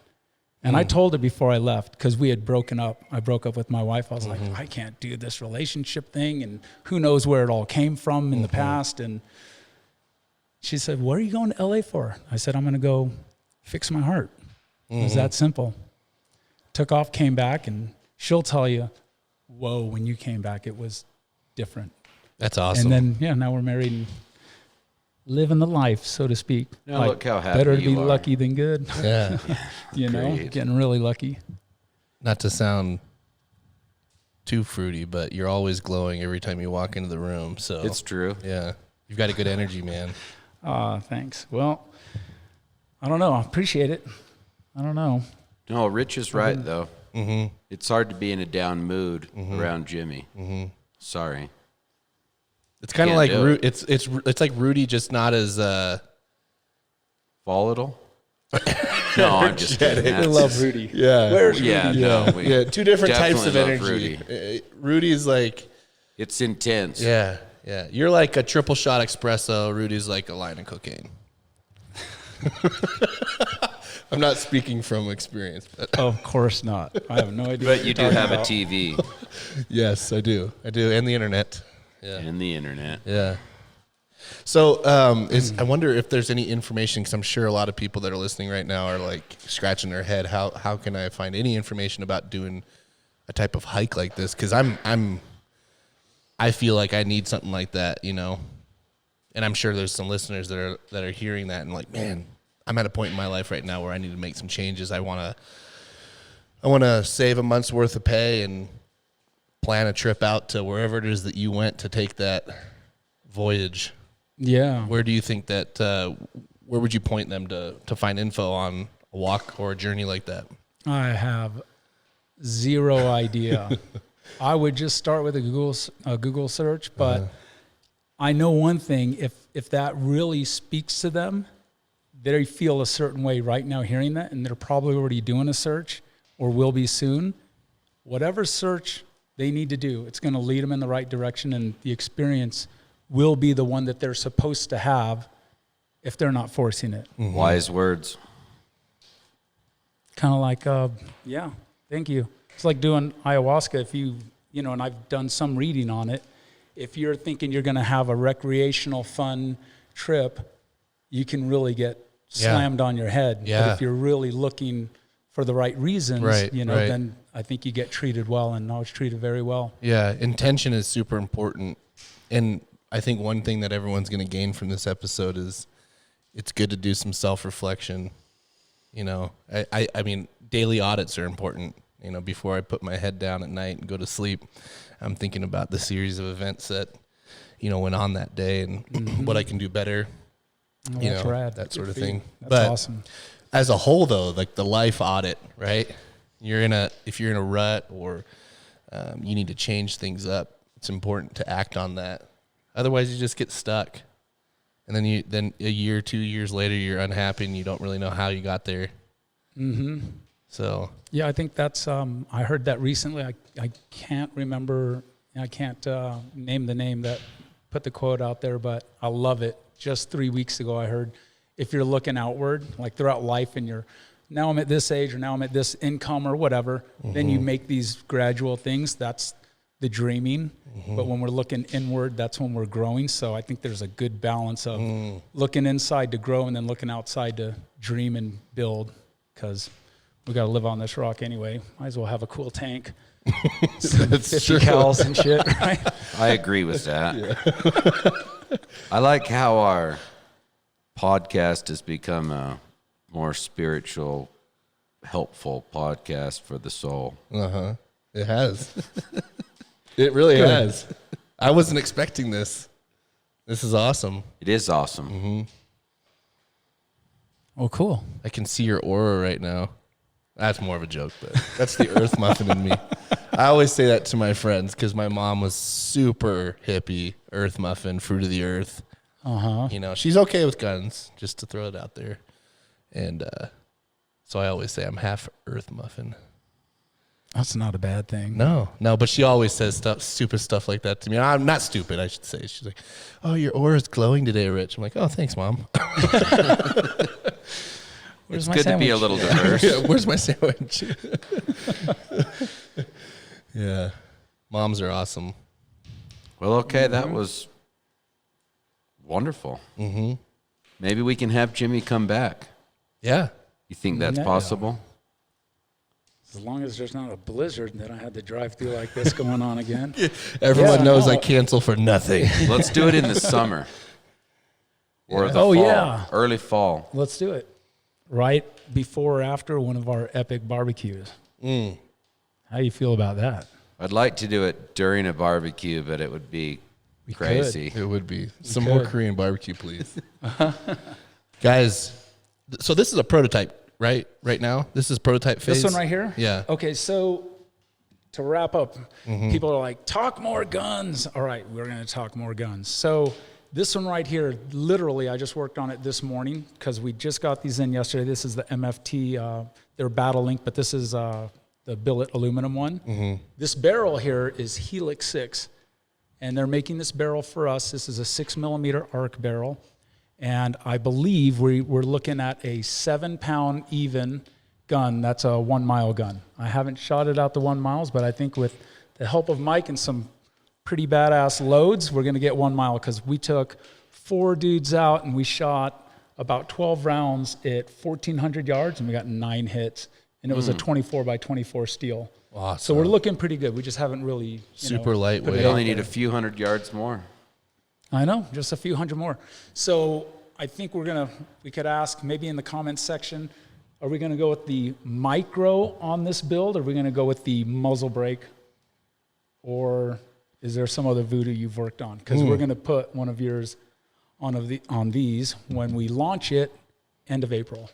[SPEAKER 4] And I told her before I left, because we had broken up. I broke up with my wife. I was like, I can't do this relationship thing, and who knows where it all came from in the past. And she said, what are you going to LA for? I said, I'm going to go fix my heart. It was that simple. Took off, came back, and she'll tell you, whoa, when you came back, it was different.
[SPEAKER 3] That's awesome.
[SPEAKER 4] And then, now we're married and living the life, so to speak.
[SPEAKER 2] Now look how happy
[SPEAKER 4] better to be
[SPEAKER 2] you are.
[SPEAKER 4] lucky than good.
[SPEAKER 3] Yeah.
[SPEAKER 2] Great.
[SPEAKER 4] Getting really lucky.
[SPEAKER 3] Not to sound too fruity, but you're always glowing every time you walk into the room. So
[SPEAKER 2] It's true.
[SPEAKER 3] yeah, you've got a good energy, man.
[SPEAKER 4] Thanks. Well, I don't know. I appreciate it. I don't know.
[SPEAKER 2] No, Rich is right, though.
[SPEAKER 3] Mm-hmm.
[SPEAKER 2] It's hard to be in a down mood around Jimmy. Mm-hmm. Sorry.
[SPEAKER 3] It's kind of
[SPEAKER 2] Can't
[SPEAKER 3] like
[SPEAKER 2] do it.
[SPEAKER 3] it's like Rudy, just not as
[SPEAKER 2] Volatile? No, I'm just kidding.
[SPEAKER 4] I love Rudy.
[SPEAKER 3] yeah.
[SPEAKER 2] Yeah, no. We
[SPEAKER 3] Yeah, two different types of
[SPEAKER 2] definitely love
[SPEAKER 3] energy.
[SPEAKER 2] Rudy.
[SPEAKER 3] Rudy's like,
[SPEAKER 2] It's intense.
[SPEAKER 3] yeah. You're like a triple shot espresso. Rudy's like a line of cocaine. I'm not speaking from experience, but
[SPEAKER 4] Of course not. I have no idea.
[SPEAKER 2] But
[SPEAKER 4] what
[SPEAKER 2] you
[SPEAKER 4] you're
[SPEAKER 2] do
[SPEAKER 4] talking
[SPEAKER 2] have a
[SPEAKER 4] about.
[SPEAKER 2] TV
[SPEAKER 3] yes, I do, and the internet. Yeah,
[SPEAKER 2] and the internet.
[SPEAKER 3] yeah. So, I wonder if there's any information, because I'm sure a lot of people that are listening right now are like scratching their head. How can I find any information about doing a type of hike like this? Because I feel like I need something like that, And I'm sure there's some listeners that are hearing that and like, man, I'm at a point in my life right now where I need to make some changes. I want to save a month's worth of pay and plan a trip out to wherever it is that you went to take that voyage.
[SPEAKER 4] Yeah.
[SPEAKER 3] Where do you think that, where would you point them to find info on a walk or a journey like that?
[SPEAKER 4] I have zero idea. I would just start with a Google search, but I know one thing, if that really speaks to them, they feel a certain way right now hearing that, and they're probably already doing a search or will be soon. Whatever search they need to do, it's going to lead them in the right direction, and the experience will be the one that they're supposed to have if they're not forcing it.
[SPEAKER 3] Mm-hmm.
[SPEAKER 2] Wise words.
[SPEAKER 4] Kind of like, yeah, thank you. It's like doing ayahuasca. If and I've done some reading on it. If you're thinking you're going to have a recreational, fun trip, you can really get slammed on your head.
[SPEAKER 3] Yeah.
[SPEAKER 4] But if you're really looking for the right reasons,
[SPEAKER 3] Right.
[SPEAKER 4] then I think you get treated well, and I was treated very well.
[SPEAKER 3] Yeah, intention is super important. And I think one thing that everyone's going to gain from this episode is it's good to do some self-reflection. I mean, daily audits are important. Before I put my head down at night and go to sleep, I'm thinking about the series of events that, went on that day and what I can do better,
[SPEAKER 4] Oh, that's rad.
[SPEAKER 3] that sort
[SPEAKER 4] Good
[SPEAKER 3] of
[SPEAKER 4] for you.
[SPEAKER 3] thing.
[SPEAKER 4] That's
[SPEAKER 3] But
[SPEAKER 4] awesome.
[SPEAKER 3] as a whole, though, like the life audit, right? If you're in a rut or you need to change things up, it's important to act on that. Otherwise, you just get stuck, and then a year, 2 years later, you're unhappy and you don't really know how you got there. Mm-hmm. So
[SPEAKER 4] Yeah, I think that's, I heard that recently. I can't remember, I can't name the name that put the quote out there, but I love it. Just 3 weeks ago, I heard, if you're looking outward, like throughout life, and now I'm at this age, or now I'm at this income or whatever, then you make these gradual things. That's the dreaming. But when we're looking inward, that's when we're growing. So I think there's a good balance of looking inside to grow and then looking outside to dream and build, because we got to live on this rock anyway. Might as well have a cool tank.
[SPEAKER 3] that's
[SPEAKER 4] 50 cows and shit, right?
[SPEAKER 2] I agree with that. I like how our podcast has become a more spiritual, helpful podcast for the soul.
[SPEAKER 3] it has. It really has. I wasn't expecting this. This is awesome.
[SPEAKER 2] It is awesome.
[SPEAKER 4] Oh, cool.
[SPEAKER 3] I can see your aura right now. That's more of a joke, but that's the earth muffin in me. I always say that to my friends because my mom was super hippie, earth muffin, fruit of the earth. She's okay with guns, just to throw it out there. And so I always say I'm half earth muffin.
[SPEAKER 4] That's not a bad thing.
[SPEAKER 3] No, but she always says stupid stuff like that to me. I'm not stupid, I should say. She's like, "Oh, your aura is glowing today, Rich." I'm like, "Oh, thanks, Mom."
[SPEAKER 2] It's good to be a little diverse.
[SPEAKER 3] Yeah, where's my sandwich? Yeah, moms are awesome.
[SPEAKER 2] Well, okay, that was wonderful. Maybe we can have Jimmy come back.
[SPEAKER 3] Yeah,
[SPEAKER 2] You think that's
[SPEAKER 4] Yeah.
[SPEAKER 2] possible?
[SPEAKER 4] As long as there's not a blizzard that I had to drive through like this going on again.
[SPEAKER 3] Everyone
[SPEAKER 4] Yeah,
[SPEAKER 3] knows
[SPEAKER 4] no.
[SPEAKER 3] I cancel for nothing.
[SPEAKER 2] Let's do it in the summer or the
[SPEAKER 4] Oh,
[SPEAKER 2] fall,
[SPEAKER 4] yeah.
[SPEAKER 2] early fall.
[SPEAKER 4] Let's do it. Right before or after one of our epic barbecues. How do you feel about that?
[SPEAKER 2] I'd like to do it during a barbecue, but it would be
[SPEAKER 4] We
[SPEAKER 2] crazy.
[SPEAKER 3] It would be. Some more
[SPEAKER 4] could.
[SPEAKER 3] Korean barbecue, please. Guys, so this is a prototype, right? Right now? This is prototype phase?
[SPEAKER 4] This one right here?
[SPEAKER 3] Yeah.
[SPEAKER 4] Okay, so to wrap up, people are like, talk more guns. All right, we're going to talk more guns. So this one right here, literally, I just worked on it this morning because we just got these in yesterday. This is the MFT, their Battle Link, but this is the billet aluminum one. This barrel here is Helix 6, and they're making this barrel for us. This is a 6mm arc barrel, and I believe we're looking at a 7-pound even gun. That's a 1 mile gun. I haven't shot it out to 1 miles, but I think with the help of Mike and some pretty badass loads, we're going to get 1 mile because we took 4 dudes out and we shot about 12 rounds at 1,400 yards and we got 9 hits. And it was a 24 by 24 steel.
[SPEAKER 3] Awesome.
[SPEAKER 4] So we're looking pretty good. We just haven't really
[SPEAKER 3] Super lightweight.
[SPEAKER 4] put it
[SPEAKER 2] We
[SPEAKER 4] out
[SPEAKER 2] only need
[SPEAKER 4] there.
[SPEAKER 2] a few hundred yards more.
[SPEAKER 4] I know, just a few hundred more. So I think we could ask maybe in the comments section, are we gonna go with the micro on this build? Or are we gonna go with the muzzle brake? Or is there some other voodoo you've worked on? Because we're gonna put one of yours on these when we launch it end of April.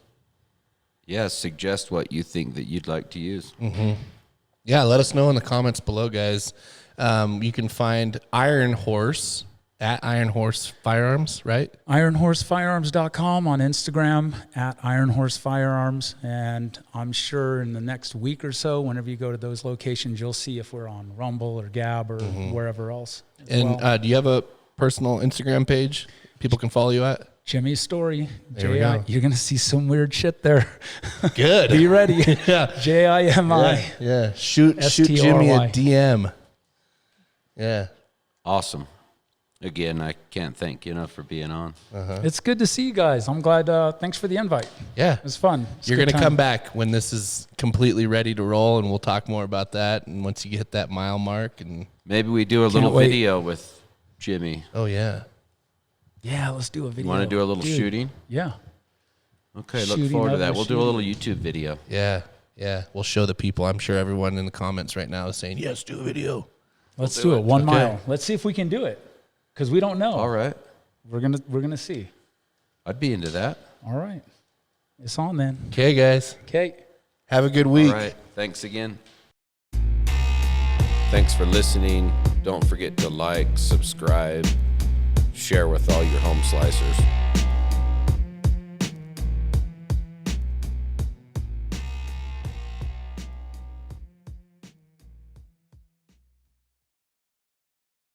[SPEAKER 2] Yeah, suggest what you think that you'd like to use.
[SPEAKER 3] Yeah, let us know in the comments below, guys. You can find Iron Horse at IronHorse Firearms, right?
[SPEAKER 4] IronHorseFirearms.com on Instagram at IronHorse Firearms. And I'm sure in the next week or so, whenever you go to those locations, you'll see if we're on Rumble or Gab or wherever else. as
[SPEAKER 3] And
[SPEAKER 4] well.
[SPEAKER 3] do you have a personal Instagram page people can follow you at?
[SPEAKER 4] Jimmy's story.
[SPEAKER 3] There we
[SPEAKER 4] J.I.
[SPEAKER 3] go.
[SPEAKER 4] You're going to see some weird shit there.
[SPEAKER 3] Good.
[SPEAKER 4] Be ready.
[SPEAKER 3] Yeah.
[SPEAKER 4] J-I-M-I.
[SPEAKER 3] Yeah. Shoot Jimmy a DM. Yeah.
[SPEAKER 2] Awesome. Again, I can't thank you enough for being on.
[SPEAKER 4] It's good to see you guys. I'm glad. Thanks for the invite.
[SPEAKER 3] Yeah.
[SPEAKER 4] It was fun. It's a
[SPEAKER 3] You're
[SPEAKER 4] good
[SPEAKER 3] going to
[SPEAKER 4] time.
[SPEAKER 3] come back when this is completely ready to roll, and we'll talk more about that. And once you hit that mile mark, and
[SPEAKER 2] Maybe we do a little
[SPEAKER 4] wait.
[SPEAKER 2] video with Jimmy.
[SPEAKER 3] oh yeah,
[SPEAKER 4] Yeah, let's do a video.
[SPEAKER 2] You want to do a little
[SPEAKER 4] Dude,
[SPEAKER 2] shooting?
[SPEAKER 4] Yeah.
[SPEAKER 2] Okay, look
[SPEAKER 4] Shooting
[SPEAKER 2] forward to
[SPEAKER 4] of
[SPEAKER 2] that.
[SPEAKER 4] the
[SPEAKER 2] We'll do a little YouTube video.
[SPEAKER 3] yeah. We'll show the people. I'm sure everyone in the comments right now is saying yes, do a video.
[SPEAKER 4] Let's
[SPEAKER 2] do
[SPEAKER 4] do
[SPEAKER 2] it.
[SPEAKER 4] it. 1
[SPEAKER 3] Okay.
[SPEAKER 4] mile. Let's see if we can do it. Because we don't know.
[SPEAKER 2] All right.
[SPEAKER 4] We're gonna see.
[SPEAKER 2] I'd be into that.
[SPEAKER 4] All right. It's on then.
[SPEAKER 3] Okay, guys,
[SPEAKER 4] Okay.
[SPEAKER 3] have a good
[SPEAKER 2] All
[SPEAKER 3] week.
[SPEAKER 2] right. Thanks again. Thanks for listening. Don't forget to like, subscribe, share with all your home slicers.